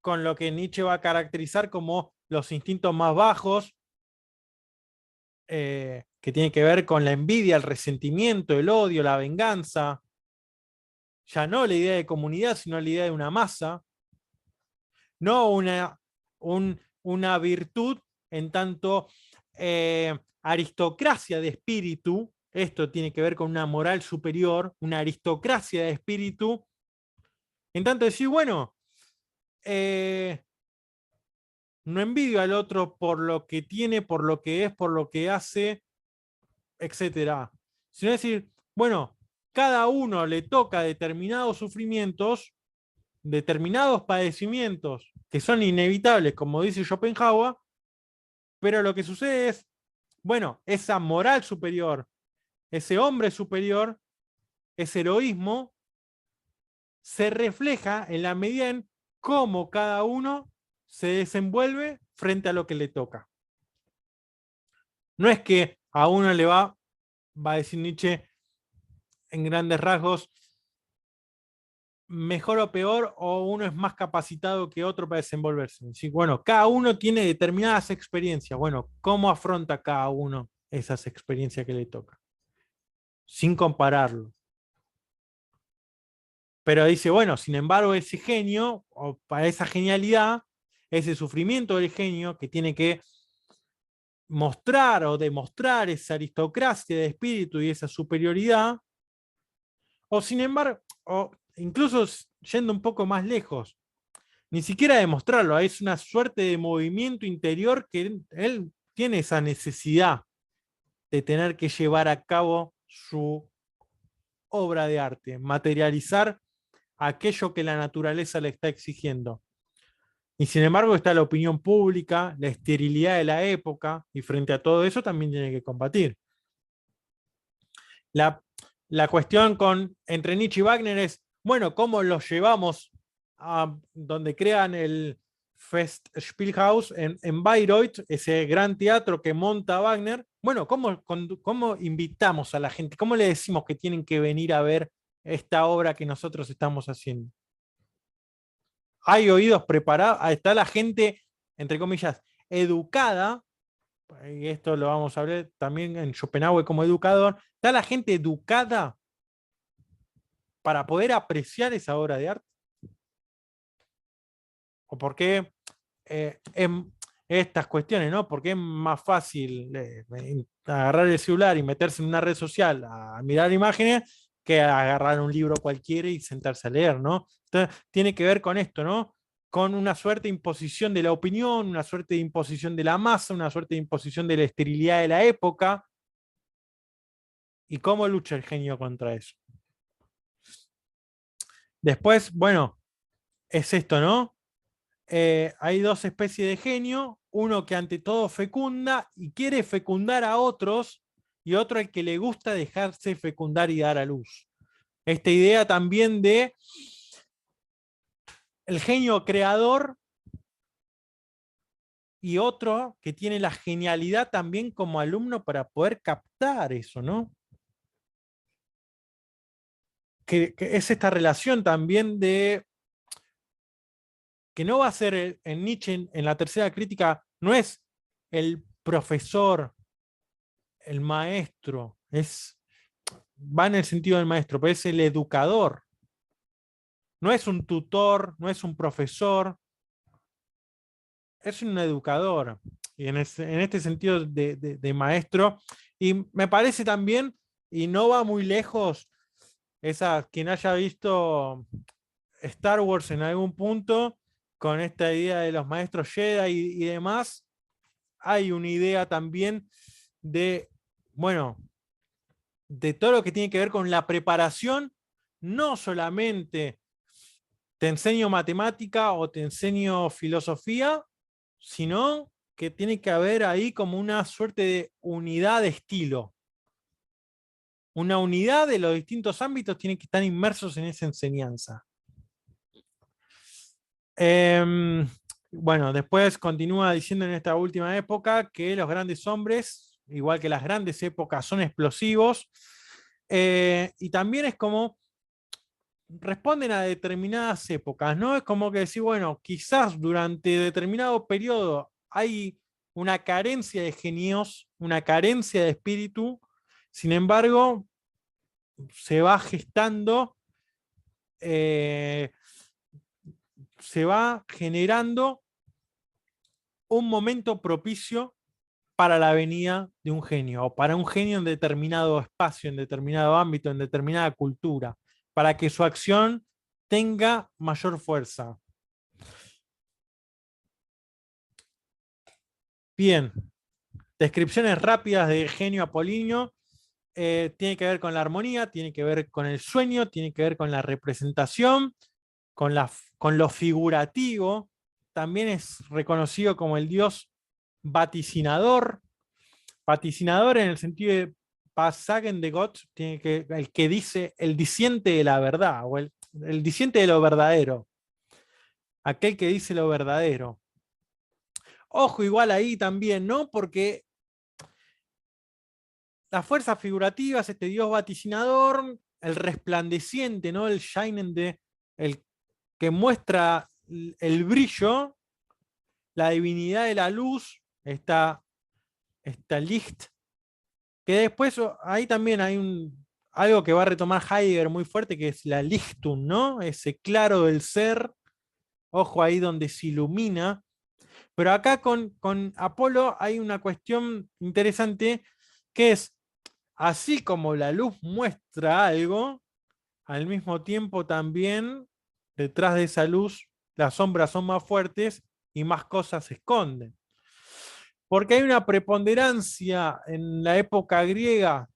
Speaker 3: con lo que Nietzsche va a caracterizar como los instintos más bajos, que tiene que ver con la envidia, el resentimiento, el odio, la venganza. Ya no la idea de comunidad, sino la idea de una masa. No una virtud en tanto aristocracia de espíritu. Esto tiene que ver con una moral superior, una aristocracia de espíritu. En tanto decir, bueno, no envidio al otro por lo que tiene, por lo que es, por lo que hace, etcétera. Sino decir, bueno, cada uno le toca determinados sufrimientos, determinados padecimientos que son inevitables, como dice Schopenhauer, pero lo que sucede es, bueno, esa moral superior, ese hombre superior, ese heroísmo, se refleja en la medida en cómo cada uno se desenvuelve frente a lo que le toca. No es que a uno le va a decir Nietzsche en grandes rasgos, mejor o peor, o uno es más capacitado que otro para desenvolverse. Es decir, bueno, cada uno tiene determinadas experiencias. Bueno, ¿cómo afronta cada uno esas experiencias que le toca? Sin compararlo. Pero dice, bueno, sin embargo, ese genio, o para esa genialidad, ese sufrimiento del genio que tiene que mostrar o demostrar esa aristocracia de espíritu y esa superioridad, o sin embargo, o incluso yendo un poco más lejos, ni siquiera demostrarlo, es una suerte de movimiento interior que él tiene esa necesidad de tener que llevar a cabo su obra de arte, materializar aquello que la naturaleza le está exigiendo. Y sin embargo está la opinión pública, la esterilidad de la época, y frente a todo eso también tiene que combatir. La cuestión entre Nietzsche y Wagner es, bueno, ¿cómo los llevamos a donde crean el Festspielhaus en Bayreuth, ese gran teatro que monta Wagner? Bueno, ¿cómo invitamos a la gente? ¿Cómo le decimos que tienen que venir a ver esta obra que nosotros estamos haciendo? Hay oídos preparados, está la gente, entre comillas, educada, y esto lo vamos a ver también en Schopenhauer como educador, está la gente educada para poder apreciar esa obra de arte. ¿O por qué estas cuestiones, ¿no? Porque es más fácil agarrar el celular y meterse en una red social a mirar imágenes que agarrar un libro cualquiera y sentarse a leer, ¿no? Entonces, tiene que ver con esto, ¿no? Con una suerte de imposición de la opinión, una suerte de imposición de la masa, una suerte de imposición de la esterilidad de la época. ¿Y cómo lucha el genio contra eso? Después, bueno, es esto, ¿no? Hay dos especies de genio, uno que ante todo fecunda y quiere fecundar a otros, y otro al que le gusta dejarse fecundar y dar a luz. Esta idea también de el genio creador y otro que tiene la genialidad también como alumno para poder captar eso, ¿no? Que es esta relación también de que no va a ser en Nietzsche, en la tercera crítica, no es el profesor, el maestro, va en el sentido del maestro, pero es el educador. No es un tutor, no es un profesor, es un educador. Y en este sentido de maestro. Y me parece también, y no va muy lejos, quien haya visto Star Wars en algún punto, con esta idea de los maestros Jedi y demás, hay una idea también de, bueno, de todo lo que tiene que ver con la preparación, no solamente te enseño matemática o te enseño filosofía, sino que tiene que haber ahí como una suerte de unidad de estilo. Una unidad de los distintos ámbitos tiene que estar inmersos en esa enseñanza. Bueno, después continúa diciendo en esta última época que los grandes hombres, igual que las grandes épocas, son explosivos. Y también es como responden a determinadas épocas, ¿no? Es como que decir, bueno, quizás durante determinado periodo hay una carencia de genios, una carencia de espíritu, sin embargo, se va gestando, se va generando un momento propicio para la venida de un genio, o para un genio en determinado espacio, en determinado ámbito, en determinada cultura, para que su acción tenga mayor fuerza. Bien, descripciones rápidas de genio apolíneo. Tiene que ver con la armonía, tiene que ver con el sueño, tiene que ver con la representación, con lo figurativo. También es reconocido como el dios vaticinador. Vaticinador en el sentido de Passagen de Gott, el que dice, el diciente de la verdad, o el diciente de lo verdadero. Aquel que dice lo verdadero. Ojo igual ahí también, ¿no? Porque las fuerzas figurativas, este dios vaticinador, el resplandeciente, ¿no? El Shining el que muestra el brillo, la divinidad de la luz, esta Licht, que después ahí también hay algo que va a retomar Heidegger muy fuerte, que es la Lichtung, ¿no? Ese claro del ser, ojo ahí donde se ilumina. Pero acá con Apolo hay una cuestión interesante, que es, así como la luz muestra algo, al mismo tiempo también detrás de esa luz las sombras son más fuertes y más cosas se esconden. Porque hay una preponderancia en la época griega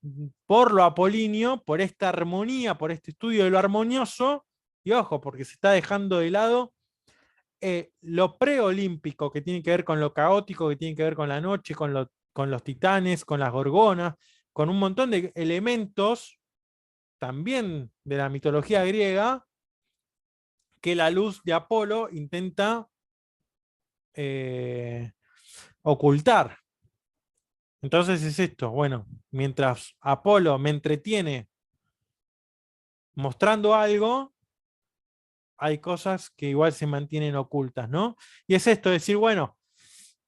Speaker 3: por lo apolíneo, por esta armonía, por este estudio de lo armonioso, y ojo, porque se está dejando de lado lo preolímpico, que tiene que ver con lo caótico, que tiene que ver con la noche, con los titanes, con las gorgonas, con un montón de elementos también de la mitología griega, que la luz de Apolo intenta ocultar. Entonces es esto, bueno, mientras Apolo me entretiene mostrando algo, hay cosas que igual se mantienen ocultas, ¿no? Y es esto, decir, bueno,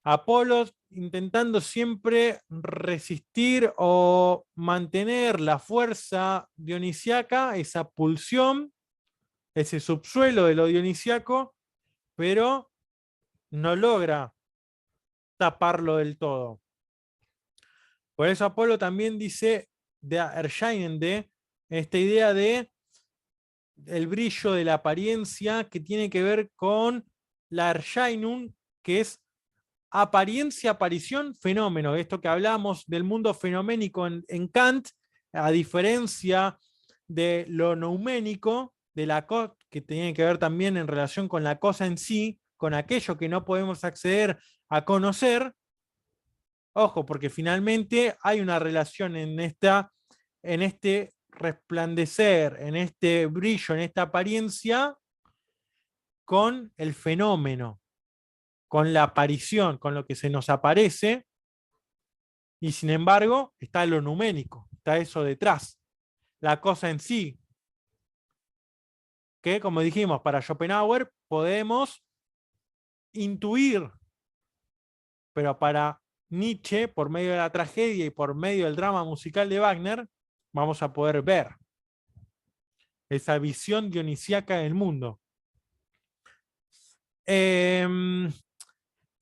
Speaker 3: Apolo intentando siempre resistir o mantener la fuerza dionisiaca, esa pulsión, ese subsuelo de lo dionisiaco, pero no logra taparlo del todo. Por eso Apolo también dice de Erscheinende, esta idea de el brillo de la apariencia que tiene que ver con la Erscheinung, que es apariencia, aparición, fenómeno. Esto que hablamos del mundo fenoménico en Kant, a diferencia de lo nouménico, de la que tiene que ver también en relación con la cosa en sí, con aquello que no podemos acceder a conocer. Ojo, porque finalmente hay una relación en este resplandecer, en este brillo, en esta apariencia, con el fenómeno, con la aparición, con lo que se nos aparece, y sin embargo está lo numénico, está eso detrás, la cosa en sí, que como dijimos, para Schopenhauer podemos intuir, pero para Nietzsche, por medio de la tragedia y por medio del drama musical de Wagner, vamos a poder ver esa visión dionisíaca del mundo.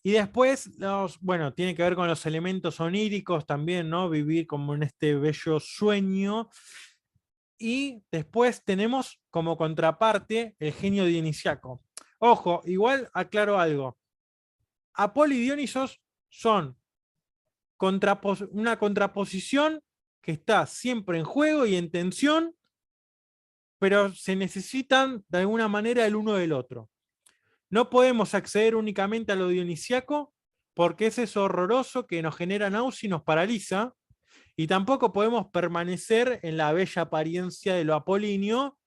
Speaker 3: Y después, bueno, tiene que ver con los elementos oníricos también, ¿no? Vivir como en este bello sueño. Y después tenemos como contraparte el genio dionisiaco. Ojo, igual aclaro algo. Apolo y Dionisos son una contraposición que está siempre en juego y en tensión, pero se necesitan de alguna manera el uno del otro. No podemos acceder únicamente a lo dionisiaco porque es eso horroroso que nos genera náusea y nos paraliza, y tampoco podemos permanecer en la bella apariencia de lo apolíneo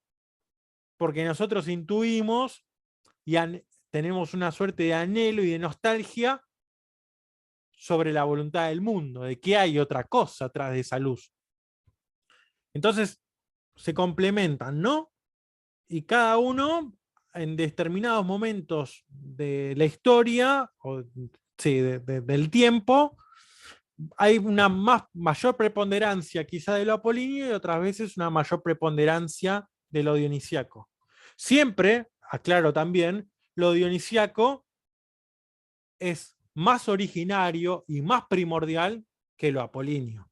Speaker 3: porque nosotros intuimos y tenemos una suerte de anhelo y de nostalgia sobre la voluntad del mundo, de que hay otra cosa atrás de esa luz. Entonces se complementan, ¿no? Y cada uno en determinados momentos de la historia, o sí, del tiempo, hay una mayor preponderancia quizá de lo apolíneo y otras veces una mayor preponderancia de lo dionisiaco. Siempre, aclaro también, lo dionisiaco es más originario y más primordial que lo apolíneo.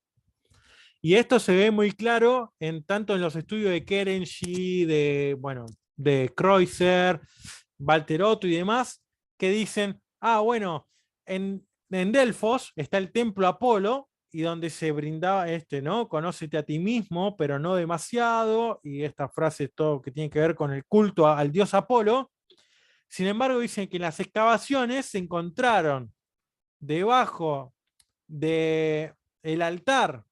Speaker 3: Y esto se ve muy claro tanto en los estudios de Kerenji, de Kreutzer, Walter Otto y demás, que dicen, bueno, en Delfos está el templo Apolo, y donde se brindaba ¿no? Conócete a ti mismo, pero no demasiado, y esta frase todo que tiene que ver con el culto al dios Apolo. Sin embargo, dicen que en las excavaciones se encontraron debajo del altar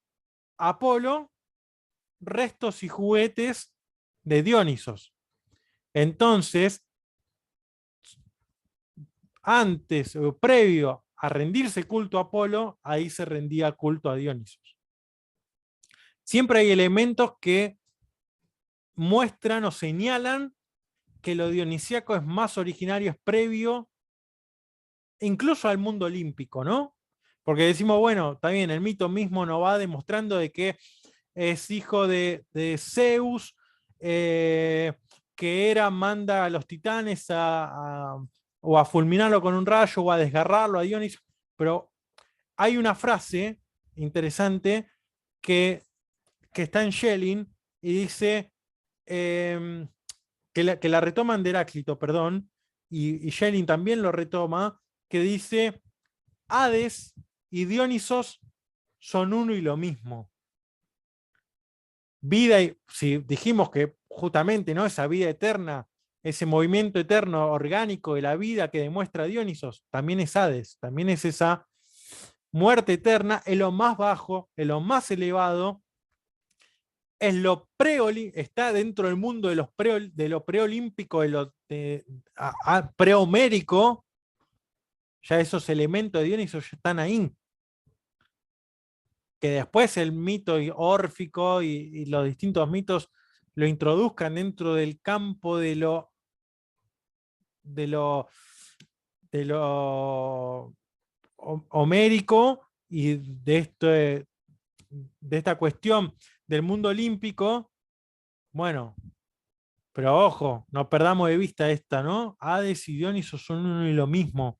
Speaker 3: Apolo restos y juguetes de Dionisos. Entonces, antes o previo a rendirse culto a Apolo, ahí se rendía culto a Dionisos. Siempre hay elementos que muestran o señalan que lo dionisíaco es más originario, es previo, incluso al mundo olímpico, ¿no? Porque decimos, bueno, está bien, el mito mismo nos va demostrando de que es hijo de Zeus, que manda a los titanes o a fulminarlo con un rayo o a desgarrarlo a Dioniso, pero hay una frase interesante que está en Schelling y dice que la retoman de Heráclito, perdón, y Schelling también lo retoma, que dice: Hades y Dionisos son uno y lo mismo. Vida, y si dijimos que justamente, ¿no?, esa vida eterna, ese movimiento eterno orgánico de la vida que demuestra Dionisos, también es Hades, también es esa muerte eterna, es lo más bajo, es lo más elevado, es lo está dentro del mundo de lo preolímpico, de lo prehomérico. Ya esos elementos de Dionisos ya están ahí. Que después el mito órfico y los distintos mitos lo introduzcan dentro del campo de lo homérico y de esta cuestión del mundo olímpico. Bueno, pero ojo, no perdamos de vista esta, ¿no? Hades y Dioniso son uno y lo mismo.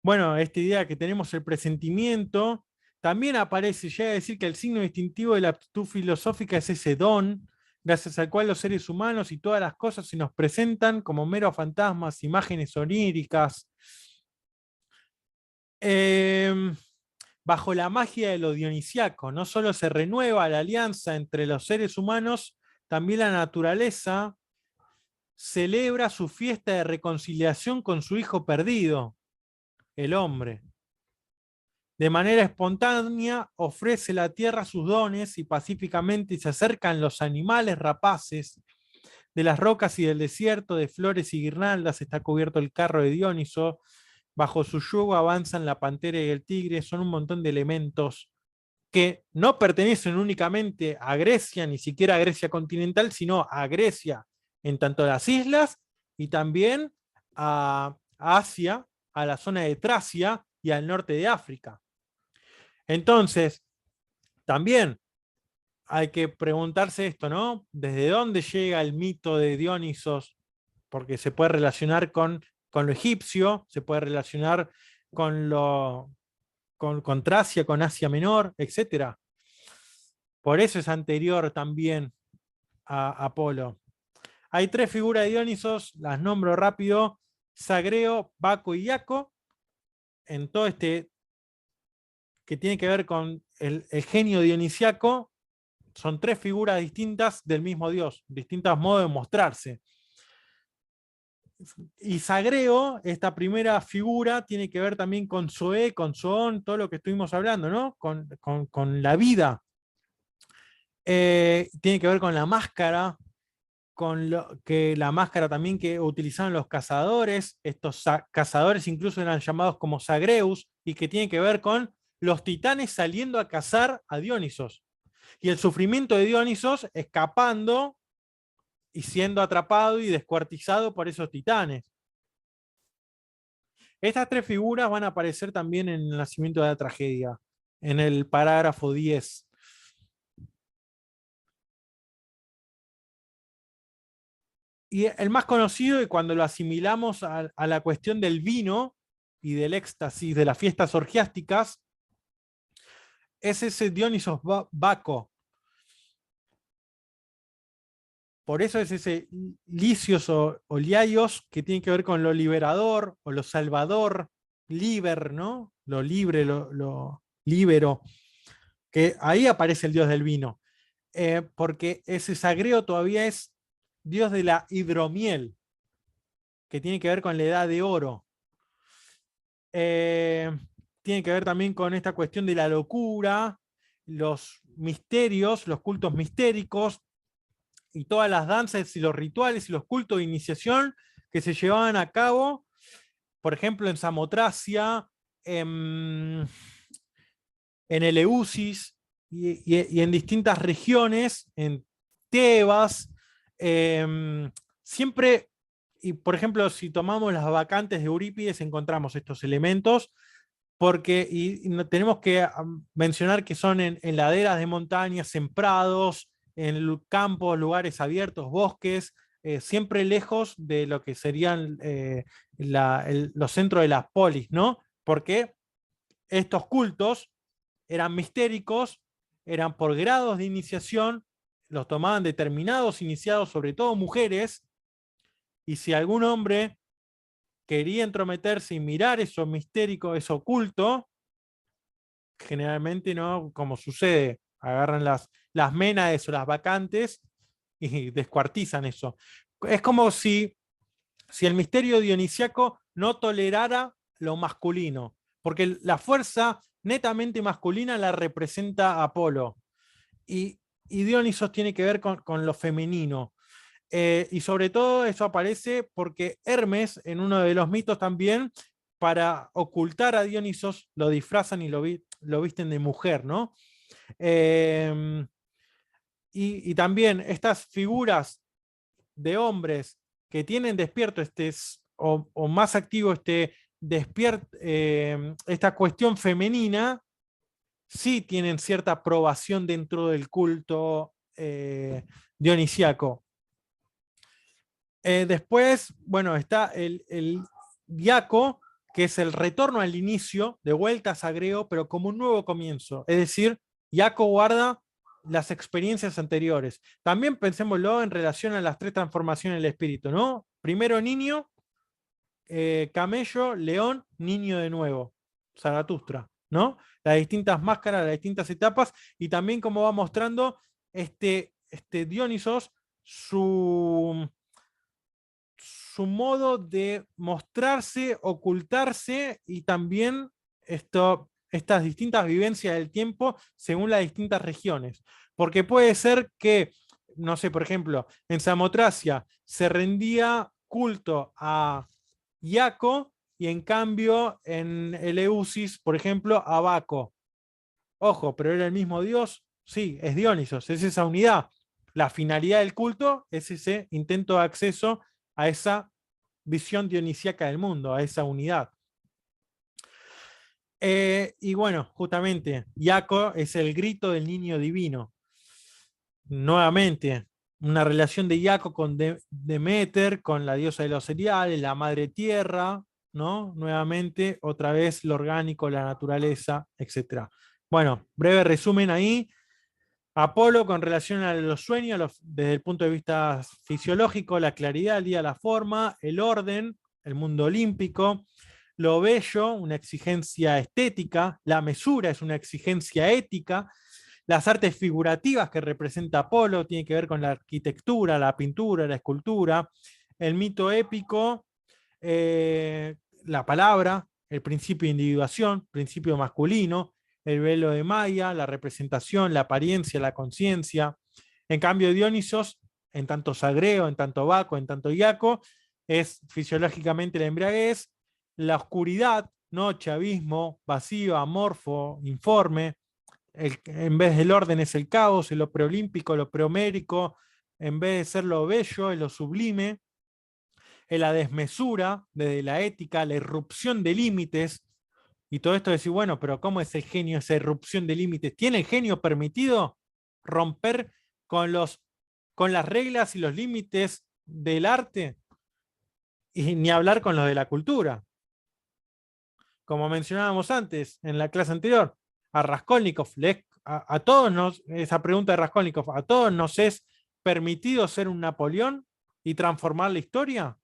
Speaker 3: Bueno, esta idea que tenemos el presentimiento, también aparece, llega a decir que el signo distintivo de la aptitud filosófica es ese don, gracias al cual los seres humanos y todas las cosas se nos presentan como meros fantasmas, imágenes oníricas. Bajo la magia de lo dionisiaco, no solo se renueva la alianza entre los seres humanos, también la naturaleza celebra su fiesta de reconciliación con su hijo perdido, el hombre. De manera espontánea ofrece la tierra sus dones y pacíficamente se acercan los animales rapaces. De las rocas y del desierto, de flores y guirnaldas está cubierto el carro de Dioniso. Bajo su yugo avanzan la pantera y el tigre. Son un montón de elementos que no pertenecen únicamente a Grecia, ni siquiera a Grecia continental, sino a Grecia en tanto a las islas y también a Asia, a la zona de Tracia y al norte de África. Entonces, también hay que preguntarse esto, ¿no? ¿Desde dónde llega el mito de Dionisos? Porque se puede relacionar con lo egipcio, se puede relacionar con Tracia, con Asia Menor, etc. Por eso es anterior también a Apolo. Hay 3 figuras de Dionisos, las nombro rápido: Sagreo, Baco y Iaco, en todo este que tiene que ver con el genio dionisiaco. Son 3 figuras distintas del mismo Dios, distintos modos de mostrarse. Y Sagreo, esta primera figura, tiene que ver también con Zoé, con Zoón, todo lo que estuvimos hablando, ¿no? Con la vida. Tiene que ver con la máscara, que la máscara también que utilizaban los cazadores. Estos cazadores incluso eran llamados como Sagreus, y que tiene que ver con los titanes saliendo a cazar a Dionisos. Y el sufrimiento de Dionisos escapando y siendo atrapado y descuartizado por esos titanes. Estas 3 figuras van a aparecer también en el nacimiento de la tragedia, en el parágrafo 10. Y el más conocido, y cuando lo asimilamos a la cuestión del vino y del éxtasis, de las fiestas orgiásticas, es ese Dionisos Baco. Por eso es ese Licios o Liaios, que tiene que ver con lo liberador o lo salvador, liber, ¿no? Lo libre, lo libero. Que ahí aparece el dios del vino. Porque ese Sagreo todavía es dios de la hidromiel, que tiene que ver con la edad de oro. Tiene que ver también con esta cuestión de la locura, los misterios, los cultos mistéricos, y todas las danzas y los rituales y los cultos de iniciación que se llevaban a cabo, por ejemplo, en Samotracia, en Eleusis y en distintas regiones, en Tebas, siempre, y por ejemplo, si tomamos las vacantes de Eurípides, encontramos estos elementos, porque tenemos que mencionar que son en laderas de montañas, en prados, en campos, lugares abiertos, bosques, siempre lejos de lo que serían los centros de las polis, ¿no? Porque estos cultos eran mistéricos, eran por grados de iniciación, los tomaban determinados iniciados, sobre todo mujeres, y si algún hombre quería entrometerse y mirar eso mistérico, eso oculto, generalmente no, como sucede, agarran las ménades o las vacantes y descuartizan eso. Es como si el misterio dionisiaco no tolerara lo masculino, porque la fuerza netamente masculina la representa Apolo, y Dionisos tiene que ver con lo femenino. Y sobre todo eso aparece porque Hermes, en uno de los mitos también, para ocultar a Dionisos, lo disfrazan y lo visten de mujer, ¿no? Y también estas figuras de hombres que tienen despierto o más activo esta cuestión femenina, sí tienen cierta aprobación dentro del culto dionisiaco. Después, bueno, está el Diaco, que es el retorno al inicio, de vuelta a Sagreo, pero como un nuevo comienzo. Es decir, Diaco guarda las experiencias anteriores. También pensémoslo en relación a las 3 transformaciones del espíritu, ¿no? Primero niño, camello, león, niño de nuevo. Zaratustra, ¿no? Las distintas máscaras, las distintas etapas, y también como va mostrando este Dionisos, su modo de mostrarse, ocultarse, y también estas distintas vivencias del tiempo según las distintas regiones. Porque puede ser que, no sé, por ejemplo, en Samotracia se rendía culto a Iaco, y en cambio en Eleusis, por ejemplo, a Baco. Ojo, pero era el mismo dios. Sí, es Dionisos, es esa unidad. La finalidad del culto es ese intento de acceso a esa visión dionisíaca del mundo, a esa unidad. Y bueno, justamente, Iaco es el grito del niño divino. Nuevamente, una relación de Iaco con Demeter, con la diosa de los cereales, la madre tierra, ¿no? Nuevamente, otra vez lo orgánico, la naturaleza, etc. Bueno, breve resumen ahí. Apolo con relación a los sueños, desde el punto de vista fisiológico, la claridad, el día, la forma, el orden, el mundo olímpico, lo bello, una exigencia estética, la mesura es una exigencia ética, las artes figurativas que representa Apolo, tiene que ver con la arquitectura, la pintura, la escultura, el mito épico, la palabra, el principio de individuación, principio masculino, el velo de Maya, la representación, la apariencia, la conciencia. En cambio, Dionisos, en tanto Sagreo, en tanto Baco, en tanto Iaco, es fisiológicamente la embriaguez, la oscuridad, noche, abismo, vacío, amorfo, informe. En vez del orden es el caos, lo preolímpico, lo prehomérico, en vez de ser lo bello, es lo sublime. En la desmesura, desde la ética, la irrupción de límites. Y todo esto de decir, bueno, pero ¿cómo es el genio esa irrupción de límites? ¿Tiene el genio permitido romper con las reglas y los límites del arte? Y ni hablar con los de la cultura. Como mencionábamos antes en la clase anterior, a Raskolnikov, a todos esa pregunta de Raskolnikov, ¿a todos nos es permitido ser un Napoleón y transformar la historia?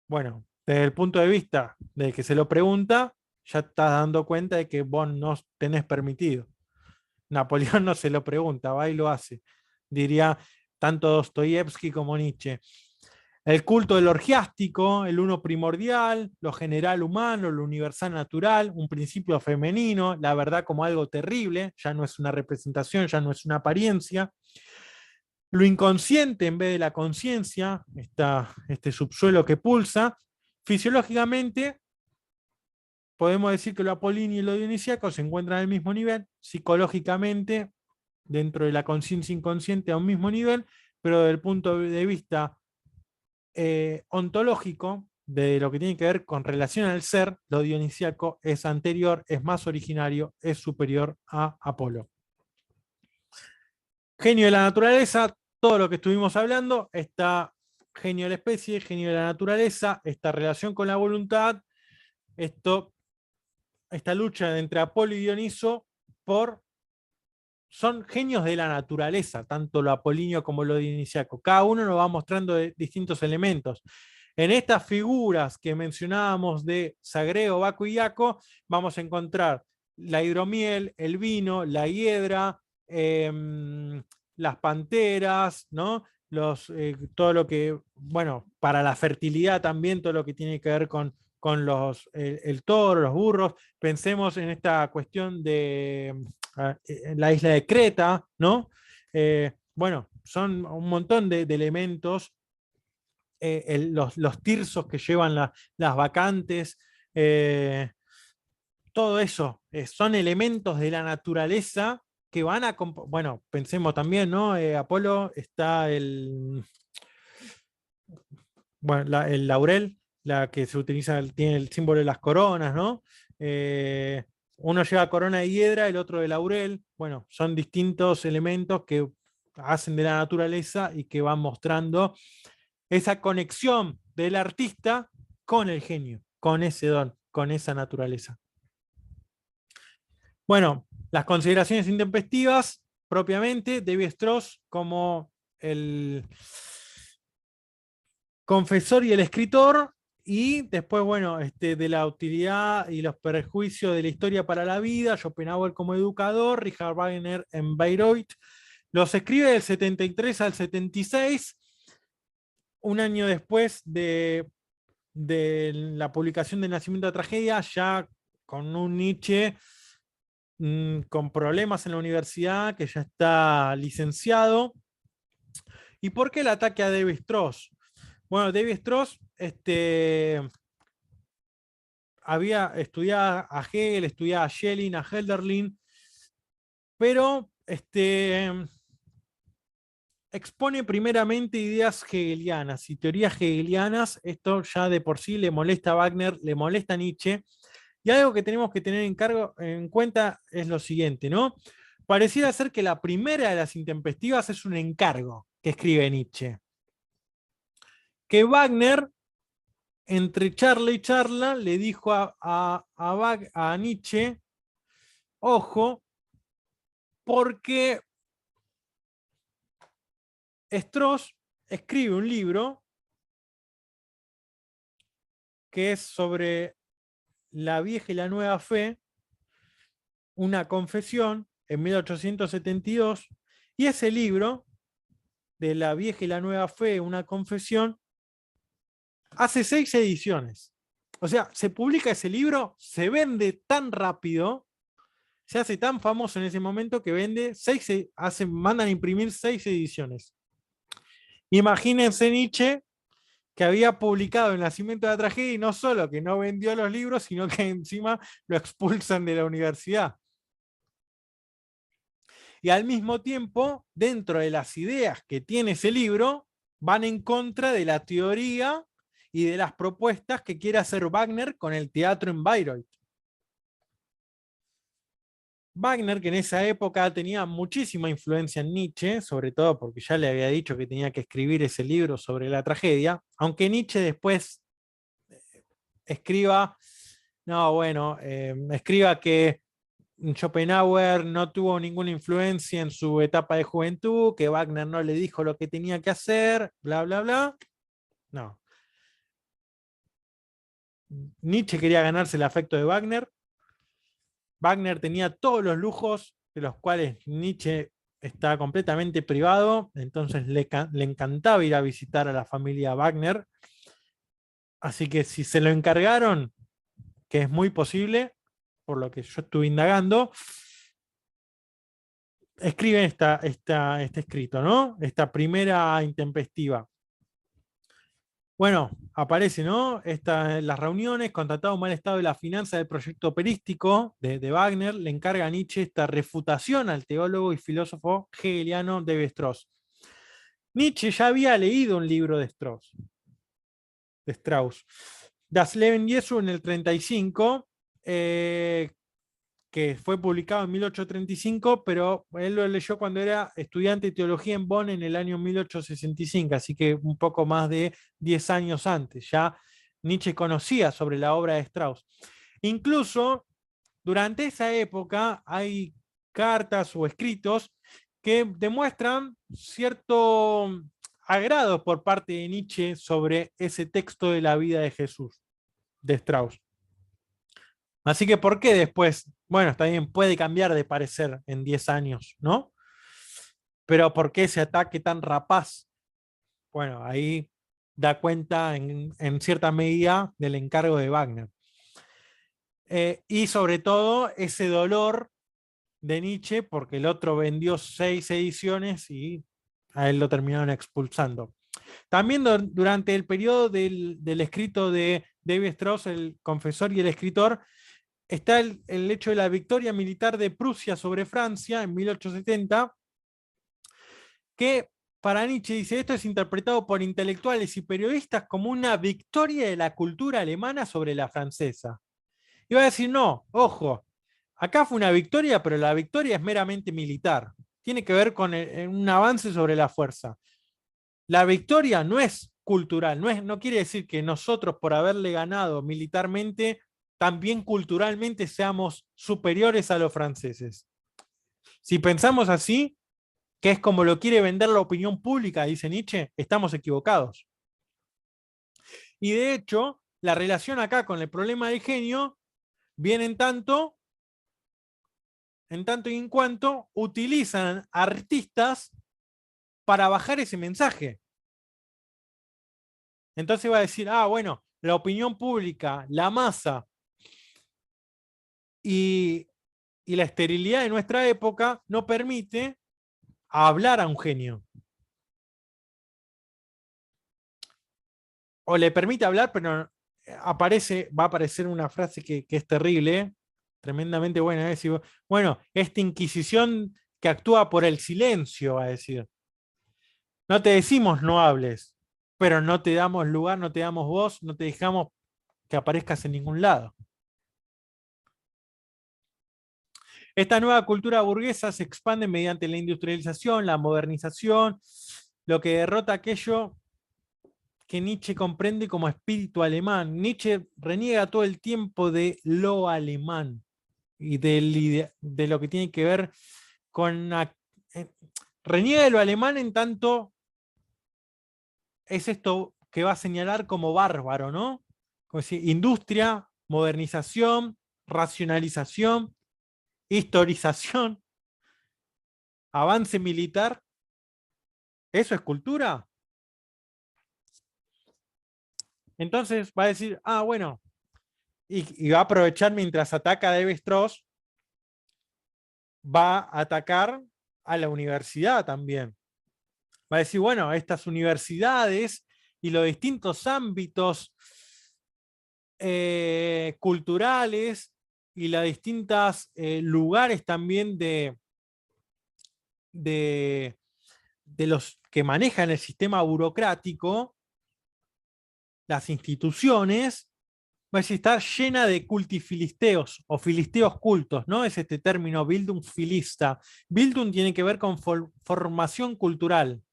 Speaker 3: Bueno, desde el punto de vista de que se lo pregunta, ya estás dando cuenta de que vos no tenés permitido. Napoleón no se lo pregunta, va y lo hace. Diría tanto Dostoyevsky como Nietzsche. El culto del orgiástico, el uno primordial, lo general humano, lo universal natural, un principio femenino, la verdad como algo terrible, ya no es una representación, ya no es una apariencia. Lo inconsciente en vez de la conciencia, este subsuelo que pulsa. Fisiológicamente, podemos decir que lo apolíneo y lo dionisíaco se encuentran al mismo nivel. Psicológicamente, dentro de la conciencia inconsciente a un mismo nivel, pero desde el punto de vista ontológico, de lo que tiene que ver con relación al ser, lo dionisíaco es anterior, es más originario, es superior a Apolo. Genio de la naturaleza, todo lo que estuvimos hablando, está genio de la especie, genio de la naturaleza, esta relación con la voluntad, esta lucha entre Apolo y Dioniso son genios de la naturaleza, tanto lo apolíneo como lo dionisiaco. Cada uno nos va mostrando distintos elementos. En estas figuras que mencionábamos de Sagreo, Baco y Iaco, vamos a encontrar la hidromiel, el vino, la hiedra, las panteras, ¿no? Todo lo que, bueno, para la fertilidad también, todo lo que tiene que ver con el toro, los burros. Pensemos en esta cuestión de la isla de Creta, ¿no? Bueno, son un montón de elementos, los tirsos que llevan las bacantes, todo eso son elementos de la naturaleza que van a... Bueno, pensemos también, ¿no? Apolo está bueno, el laurel, la que se utiliza, tiene el símbolo de las coronas, ¿no? Uno lleva corona de hiedra, el otro de laurel. Bueno, son distintos elementos que hacen de la naturaleza y que van mostrando esa conexión del artista con el genio, con ese don, con esa naturaleza. Bueno, las consideraciones intempestivas, propiamente, Lévi-Strauss como el confesor y el escritor, y después, bueno, de la utilidad y los perjuicios de la historia para la vida, Schopenhauer como educador, Richard Wagner en Bayreuth. Los escribe del 73 al 76, un año después de la publicación del Nacimiento de la Tragedia, ya con un Nietzsche con problemas en la universidad, que ya está licenciado. ¿Y por qué el ataque a Lévi-Strauss? Bueno, Lévi-Strauss había estudiado a Hegel, estudiaba a Schelling, a Hölderlin, pero expone primeramente ideas hegelianas y teorías hegelianas. Esto ya de por sí le molesta a Wagner, le molesta a Nietzsche. Y algo que tenemos que tener en cuenta es lo siguiente, ¿no? Pareciera ser que la primera de las intempestivas es un encargo que escribe Nietzsche. Que Wagner, entre charla y charla, le dijo a Nietzsche, ojo, porque Strauss escribe un libro que es sobre la vieja y la nueva fe, una confesión, en 1872, y ese libro, de la vieja y la nueva fe, una confesión, hace 6 ediciones. O sea, se publica ese libro, se vende tan rápido, se hace tan famoso en ese momento que vende mandan a imprimir 6 ediciones. Imagínense Nietzsche, que había publicado El Nacimiento de la Tragedia, y no solo que no vendió los libros, sino que encima lo expulsan de la universidad. Y al mismo tiempo, dentro de las ideas que tiene ese libro, van en contra de la teoría y de las propuestas que quiere hacer Wagner con el teatro en Bayreuth. Wagner, que en esa época tenía muchísima influencia en Nietzsche, sobre todo porque ya le había dicho que tenía que escribir ese libro sobre la tragedia, aunque Nietzsche después escriba que Schopenhauer no tuvo ninguna influencia en su etapa de juventud, que Wagner no le dijo lo que tenía que hacer, bla, bla, bla. No. Nietzsche quería ganarse el afecto de Wagner. Wagner tenía todos los lujos de los cuales Nietzsche estaba completamente privado, entonces le encantaba ir a visitar a la familia Wagner. Así que si se lo encargaron, que es muy posible, por lo que yo estuve indagando, escriben este escrito, ¿no? Esta primera intempestiva. Bueno, aparece, ¿no? Las reuniones, constatado un mal estado de la finanza del proyecto operístico de Wagner, le encarga a Nietzsche esta refutación al teólogo y filósofo hegeliano Levi-Strauss. Nietzsche ya había leído un libro de Strauss, Das Leben Jesu en el 35, que fue publicado en 1835, pero él lo leyó cuando era estudiante de teología en Bonn en el año 1865, así que un poco más de 10 años antes. Ya Nietzsche conocía sobre la obra de Strauss. Incluso durante esa época hay cartas o escritos que demuestran cierto agrado por parte de Nietzsche sobre ese texto de la vida de Jesús, de Strauss. Así que, ¿por qué después? Bueno, está bien, puede cambiar de parecer en 10 años, ¿no? Pero ¿por qué ese ataque tan rapaz? Bueno, ahí da cuenta en cierta medida del encargo de Wagner. Y sobre todo ese dolor de Nietzsche, porque el otro vendió 6 ediciones y a él lo terminaron expulsando. También durante el periodo del escrito de David Strauss, el confesor y el escritor, está el hecho de la victoria militar de Prusia sobre Francia en 1870, que para Nietzsche, dice, esto es interpretado por intelectuales y periodistas como una victoria de la cultura alemana sobre la francesa. Y va a decir, no, ojo, acá fue una victoria, pero la victoria es meramente militar. Tiene que ver con un avance sobre la fuerza. La victoria no es cultural, no quiere decir que nosotros, por haberle ganado militarmente, también culturalmente seamos superiores a los franceses. Si pensamos así, que es como lo quiere vender la opinión pública, dice Nietzsche, estamos equivocados. Y de hecho, la relación acá con el problema del genio viene en tanto y en cuanto utilizan artistas para bajar ese mensaje. Entonces va a decir, bueno, la opinión pública, la masa y la esterilidad de nuestra época no permite hablar a un genio. O le permite hablar, pero va a aparecer una frase que es terrible, tremendamente buena. Es decir, bueno, esta inquisición que actúa por el silencio, va a decir. No te decimos no hables, pero no te damos lugar, no te damos voz, no te dejamos que aparezcas en ningún lado. Esta nueva cultura burguesa se expande mediante la industrialización, la modernización, lo que derrota aquello que Nietzsche comprende como espíritu alemán. Nietzsche reniega todo el tiempo de lo alemán y de lo que tiene que ver con... Reniega de lo alemán en tanto es esto que va a señalar como bárbaro, ¿no? Como decir, industria, modernización, racionalización, historización, avance militar. ¿Eso es cultura? Entonces va a decir, bueno, y va a aprovechar mientras ataca a Levi-Strauss, va a atacar a la universidad también. Va a decir, bueno, estas universidades y los distintos ámbitos culturales y los distintos lugares también de los que manejan el sistema burocrático, las instituciones, va a estar llena de cultifilisteos o filisteos cultos, ¿no? Es este término Bildung filista. Bildung tiene que ver con formación cultural.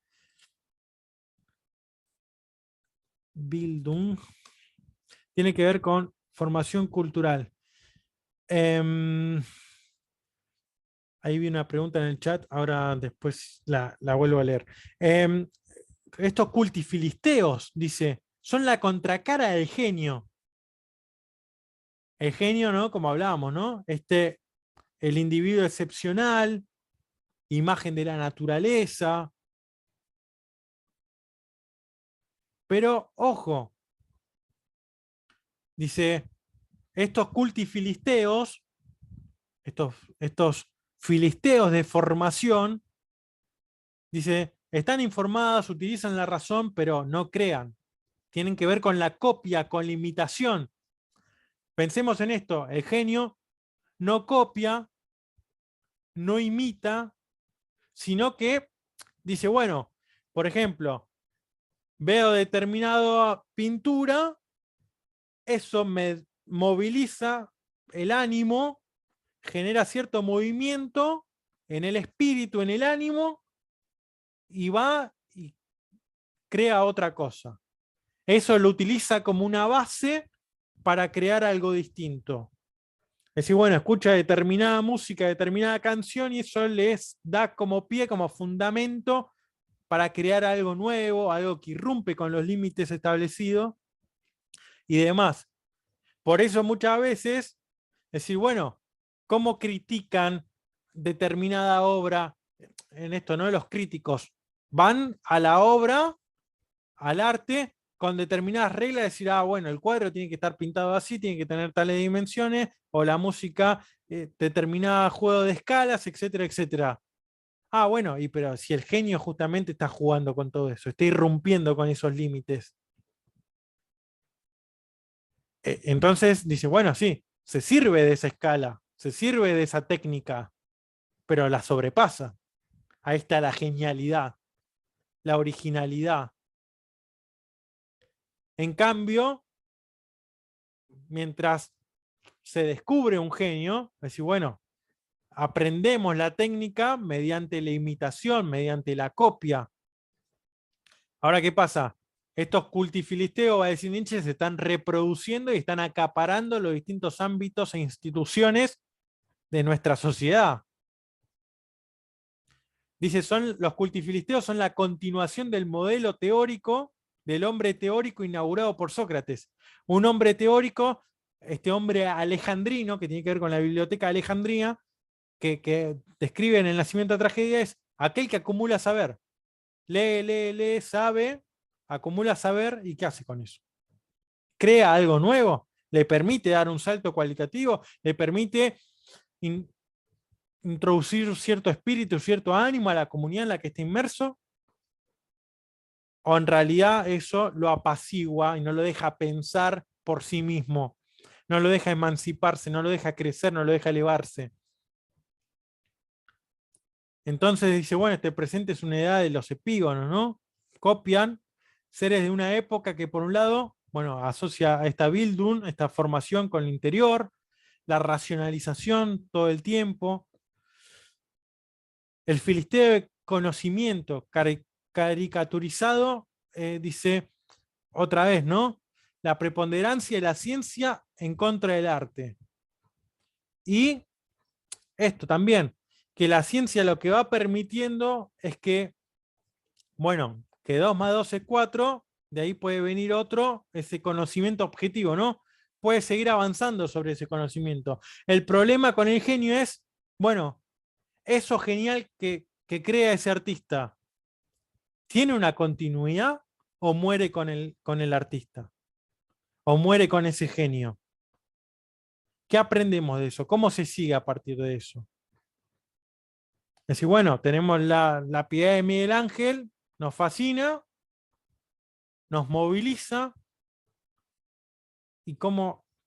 Speaker 3: Bildung tiene que ver con formación cultural. Ahí vi una pregunta en el chat, ahora después la vuelvo a leer. Estos cultifilisteos, dice, son la contracara del genio. El genio, ¿no? Como hablábamos, ¿no? El individuo excepcional, imagen de la naturaleza. Pero, ojo, dice, estos cultifilisteos, estos filisteos de formación, dice, están informadas, utilizan la razón, pero no crean. tienen que ver con la copia, con la imitación. Pensemos en esto, el genio no copia, no imita, sino que dice, bueno, por ejemplo, veo determinada pintura, eso me moviliza el ánimo, genera cierto movimiento en el espíritu, en el ánimo, y va y crea otra cosa. Eso lo utiliza como una base para crear algo distinto. Es decir, bueno, escucha determinada música, determinada canción, y eso les da como pie, como fundamento para crear algo nuevo, algo que irrumpe con los límites establecidos y demás. Por eso muchas veces, decir, bueno, ¿cómo critican determinada obra? En esto, ¿no? Los críticos van a la obra, al arte, con determinadas reglas, decir, ah, bueno, el cuadro tiene que estar pintado así, tiene que tener tales dimensiones, o la música, determinada juego de escalas, etcétera, etcétera. Ah, bueno, pero si el genio justamente está jugando con todo eso, está irrumpiendo con esos límites. Entonces dice, bueno, sí, se sirve de esa escala, se sirve de esa técnica, pero la sobrepasa. Ahí está la genialidad, la originalidad. En cambio, mientras se descubre un genio, es decir, bueno, aprendemos la técnica mediante la imitación, mediante la copia. Ahora, ¿qué pasa? Estos cultifilisteos, va a decir Nietzsche, se están reproduciendo y están acaparando los distintos ámbitos e instituciones de nuestra sociedad. Dice, los cultifilisteos son la continuación del modelo teórico del hombre teórico inaugurado por Sócrates. Un hombre teórico, este hombre alejandrino, que tiene que ver con la biblioteca de Alejandría, que describe en el nacimiento de la tragedia, es aquel que acumula saber. Lee, sabe, acumula saber, ¿y qué hace con eso? Crea algo nuevo, le permite dar un salto cualitativo, le permite introducir cierto espíritu, cierto ánimo a la comunidad en la que está inmerso, o en realidad eso lo apacigua y no lo deja pensar por sí mismo, no lo deja emanciparse, no lo deja crecer, no lo deja elevarse. Entonces dice, bueno, este presente es una edad de los epígonos, ¿no? Copian seres de una época que por un lado, bueno, asocia a esta Bildung, esta formación con el interior, la racionalización todo el tiempo, el filisteo de conocimiento caricaturizado, dice otra vez, ¿no? La preponderancia de la ciencia en contra del arte. Y esto también, que la ciencia lo que va permitiendo es que, bueno, que 2 más 2 es 4, de ahí puede venir otro, ese conocimiento objetivo, ¿no? Puede seguir avanzando sobre ese conocimiento. El problema con el genio es, bueno, eso genial que crea ese artista, ¿tiene una continuidad o muere con el artista? ¿O muere con ese genio? ¿Qué aprendemos de eso? ¿Cómo se sigue a partir de eso? Es decir, bueno, tenemos la piedad de Miguel Ángel, nos fascina, nos moviliza, ¿y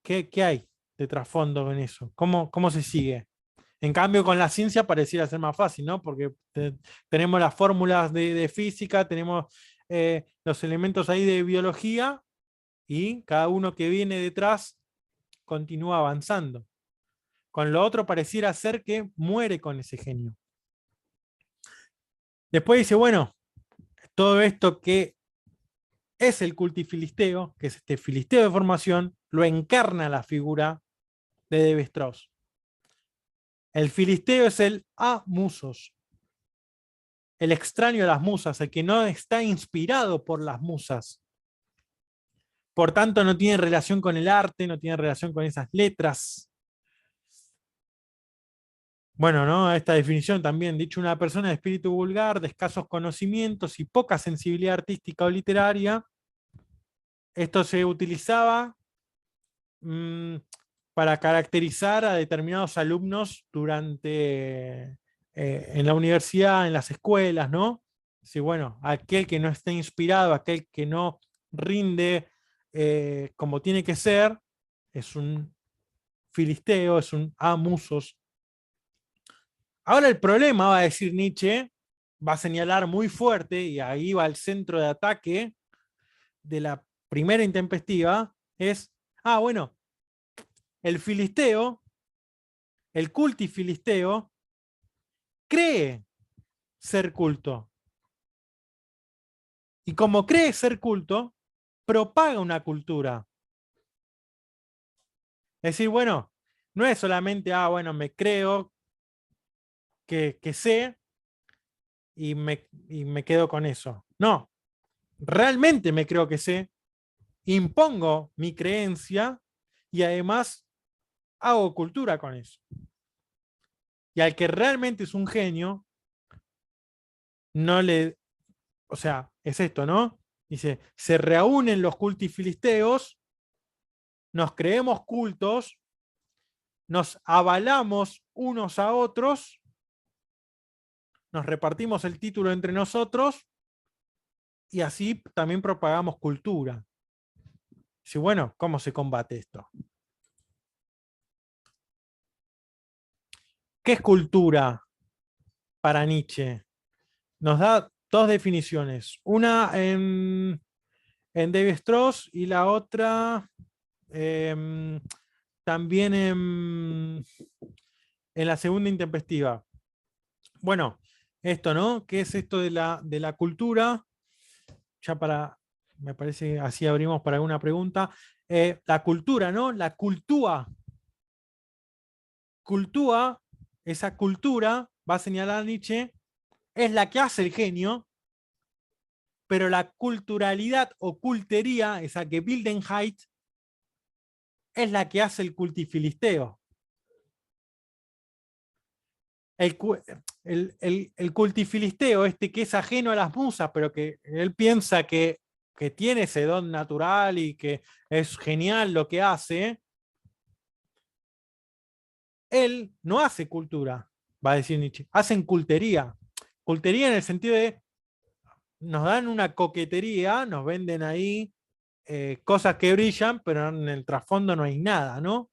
Speaker 3: qué hay de trasfondo en eso? ¿Cómo se sigue? En cambio, con la ciencia pareciera ser más fácil, ¿no? Porque tenemos las fórmulas de física, tenemos los elementos ahí de biología, y cada uno que viene detrás continúa avanzando. Con lo otro pareciera ser que muere con ese genio. Después dice, bueno, todo esto que es el cultifilisteo, que es este filisteo de formación, lo encarna la figura de Levi-Strauss. El filisteo es el amusos, el extraño a las musas, el que no está inspirado por las musas. Por tanto, no tiene relación con el arte, no tiene relación con esas letras. Bueno, ¿no? Esta definición también, dicho una persona de espíritu vulgar, de escasos conocimientos y poca sensibilidad artística o literaria. Esto se utilizaba para caracterizar a determinados alumnos durante en la universidad, en las escuelas, ¿no? Sí, bueno, aquel que no esté inspirado, aquel que no rinde como tiene que ser, es un filisteo, es un amusos. Ahora el problema, va a decir Nietzsche, va a señalar muy fuerte, y ahí va el centro de ataque de la primera intempestiva, es, bueno, el filisteo, el cultifilisteo, cree ser culto. Y como cree ser culto, propaga una cultura. Es decir, bueno, no es solamente, bueno, me creo que sé y me quedo con eso. No, realmente me creo que sé, impongo mi creencia y además hago cultura con eso. Y al que realmente es un genio, no le, o sea, es esto, ¿no? Dice, se reúnen los cultifilisteos, nos creemos cultos, nos avalamos unos a otros, nos repartimos el título entre nosotros y así también propagamos cultura. Dice, bueno, ¿cómo se combate esto? ¿Qué es cultura para Nietzsche? Nos da dos definiciones. Una en David Strauss y la otra también en la segunda intempestiva. Bueno, esto, ¿no? ¿Qué es esto de la cultura? Ya me parece que así abrimos para alguna pregunta. La cultura, ¿no? La cultúa. Cultúa, esa cultura, va a señalar Nietzsche, es la que hace el genio, pero la culturalidad o cultería, esa que Wildenheit, es la que hace el cultifilisteo. El cultifilisteo, este que es ajeno a las musas, pero que él piensa que tiene ese don natural y que es genial lo que hace, él no hace cultura, va a decir Nietzsche, hacen cultería. Cultería en el sentido de nos dan una coquetería, nos venden ahí cosas que brillan, pero en el trasfondo no hay nada, ¿no?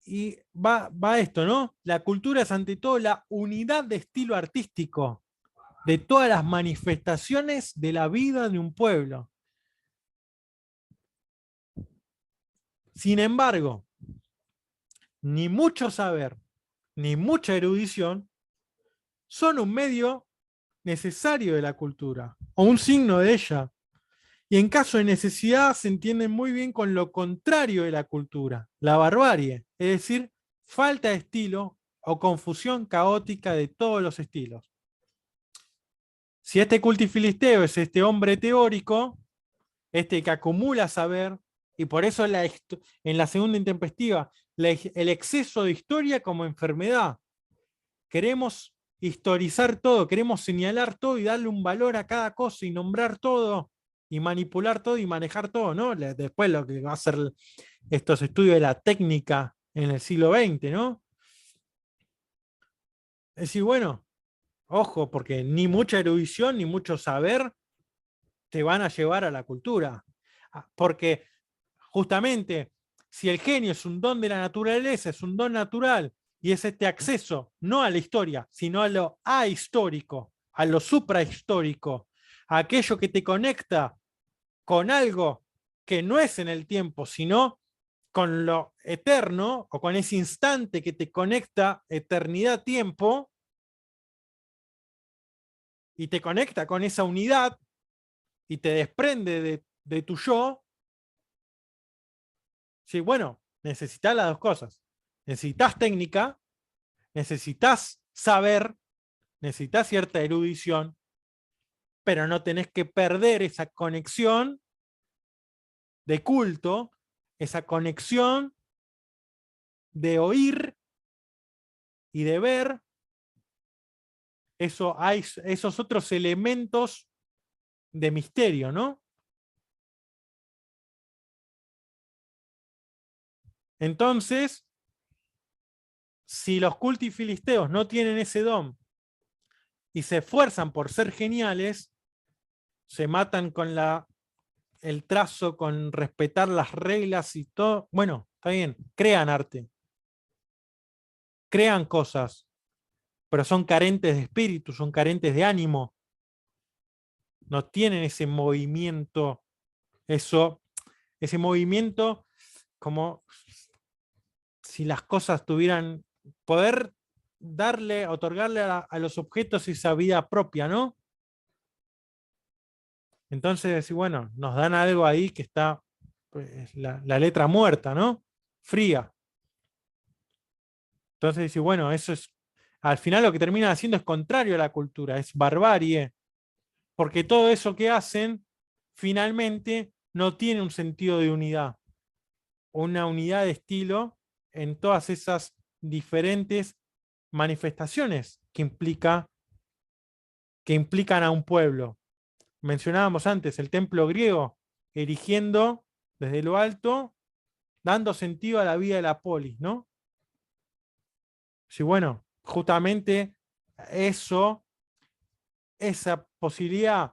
Speaker 3: Y va esto, ¿no? La cultura es ante todo la unidad de estilo artístico de todas las manifestaciones de la vida de un pueblo. Sin embargo, ni mucho saber, ni mucha erudición son un medio necesario de la cultura, o un signo de ella. Y en caso de necesidad se entienden muy bien con lo contrario de la cultura, la barbarie, es decir, falta de estilo o confusión caótica de todos los estilos. Si este cultifilisteo es este hombre teórico, este que acumula saber, y por eso en la segunda intempestiva, el exceso de historia como enfermedad. Queremos historizar todo, queremos señalar todo y darle un valor a cada cosa y nombrar todo y manipular todo y manejar todo, ¿no? Después lo que va a ser estos estudios de la técnica en el siglo XX, ¿no? Es decir, bueno, ojo, porque ni mucha erudición ni mucho saber te van a llevar a la cultura. Porque justamente, si el genio es un don de la naturaleza, es un don natural, y es este acceso no a la historia, sino a lo ahistórico, a lo suprahistórico, a aquello que te conecta con algo que no es en el tiempo, sino con lo eterno, o con ese instante que te conecta eternidad-tiempo, y te conecta con esa unidad, y te desprende de tu yo. Sí, bueno, necesitas las dos cosas. Necesitas técnica, necesitas saber, necesitas cierta erudición, pero no tenés que perder esa conexión de culto, esa conexión de oír y de ver esos otros elementos de misterio, ¿no? Entonces, si los cultifilisteos no tienen ese don y se esfuerzan por ser geniales, se matan con el trazo, con respetar las reglas y todo. Bueno, está bien, crean arte, crean cosas, pero son carentes de espíritu, son carentes de ánimo, no tienen ese movimiento, ese movimiento como si las cosas tuvieran poder darle, otorgarle a los objetos esa vida propia, ¿no? Entonces, bueno, nos dan algo ahí que está pues, la letra muerta, ¿no? Fría. Entonces dice, bueno, eso es, al final lo que terminan haciendo es contrario a la cultura, es barbarie, porque todo eso que hacen finalmente no tiene un sentido de unidad, una unidad de estilo en todas esas diferentes manifestaciones que implican a un pueblo. Mencionábamos antes el templo griego, erigiendo desde lo alto, dando sentido a la vida de la polis, ¿no? Sí, bueno, justamente eso, esa posibilidad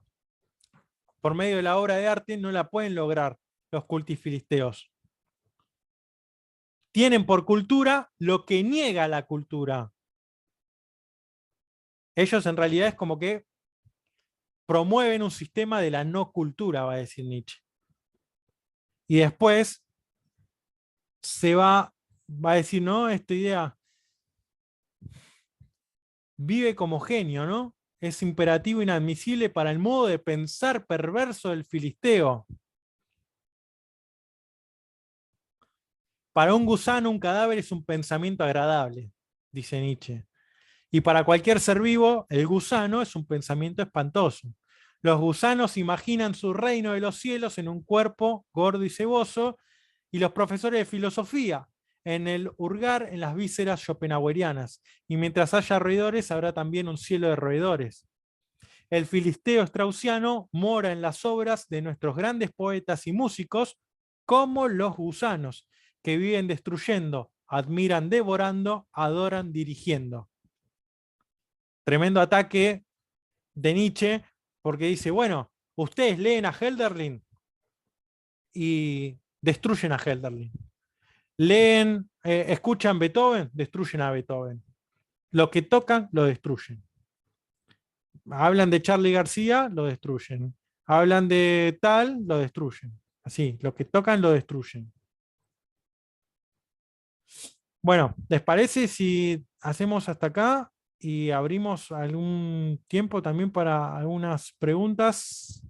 Speaker 3: por medio de la obra de arte no la pueden lograr los cultis filisteos. Tienen por cultura lo que niega la cultura. Ellos en realidad es como que promueven un sistema de la no cultura, va a decir Nietzsche. Y después va a decir, no, esta idea vive como genio, ¿no? Es imperativo inadmisible para el modo de pensar perverso del filisteo. Para un gusano, un cadáver es un pensamiento agradable, dice Nietzsche. Y para cualquier ser vivo, el gusano es un pensamiento espantoso. Los gusanos imaginan su reino de los cielos en un cuerpo gordo y ceboso, y los profesores de filosofía en el hurgar en las vísceras schopenhauerianas. Y mientras haya roedores, habrá también un cielo de roedores. El filisteo straussiano mora en las obras de nuestros grandes poetas y músicos, como los gusanos, que viven destruyendo, admiran devorando, adoran dirigiendo. Tremendo ataque de Nietzsche, porque dice, bueno, ustedes leen a Hölderlin y destruyen a Hölderlin. Leen, escuchan Beethoven, destruyen a Beethoven. Lo que tocan, lo destruyen. Hablan de Charly García, lo destruyen. Hablan de tal, lo destruyen. Así, lo que tocan, lo destruyen. Bueno, ¿les parece si hacemos hasta acá y abrimos algún tiempo también para algunas preguntas?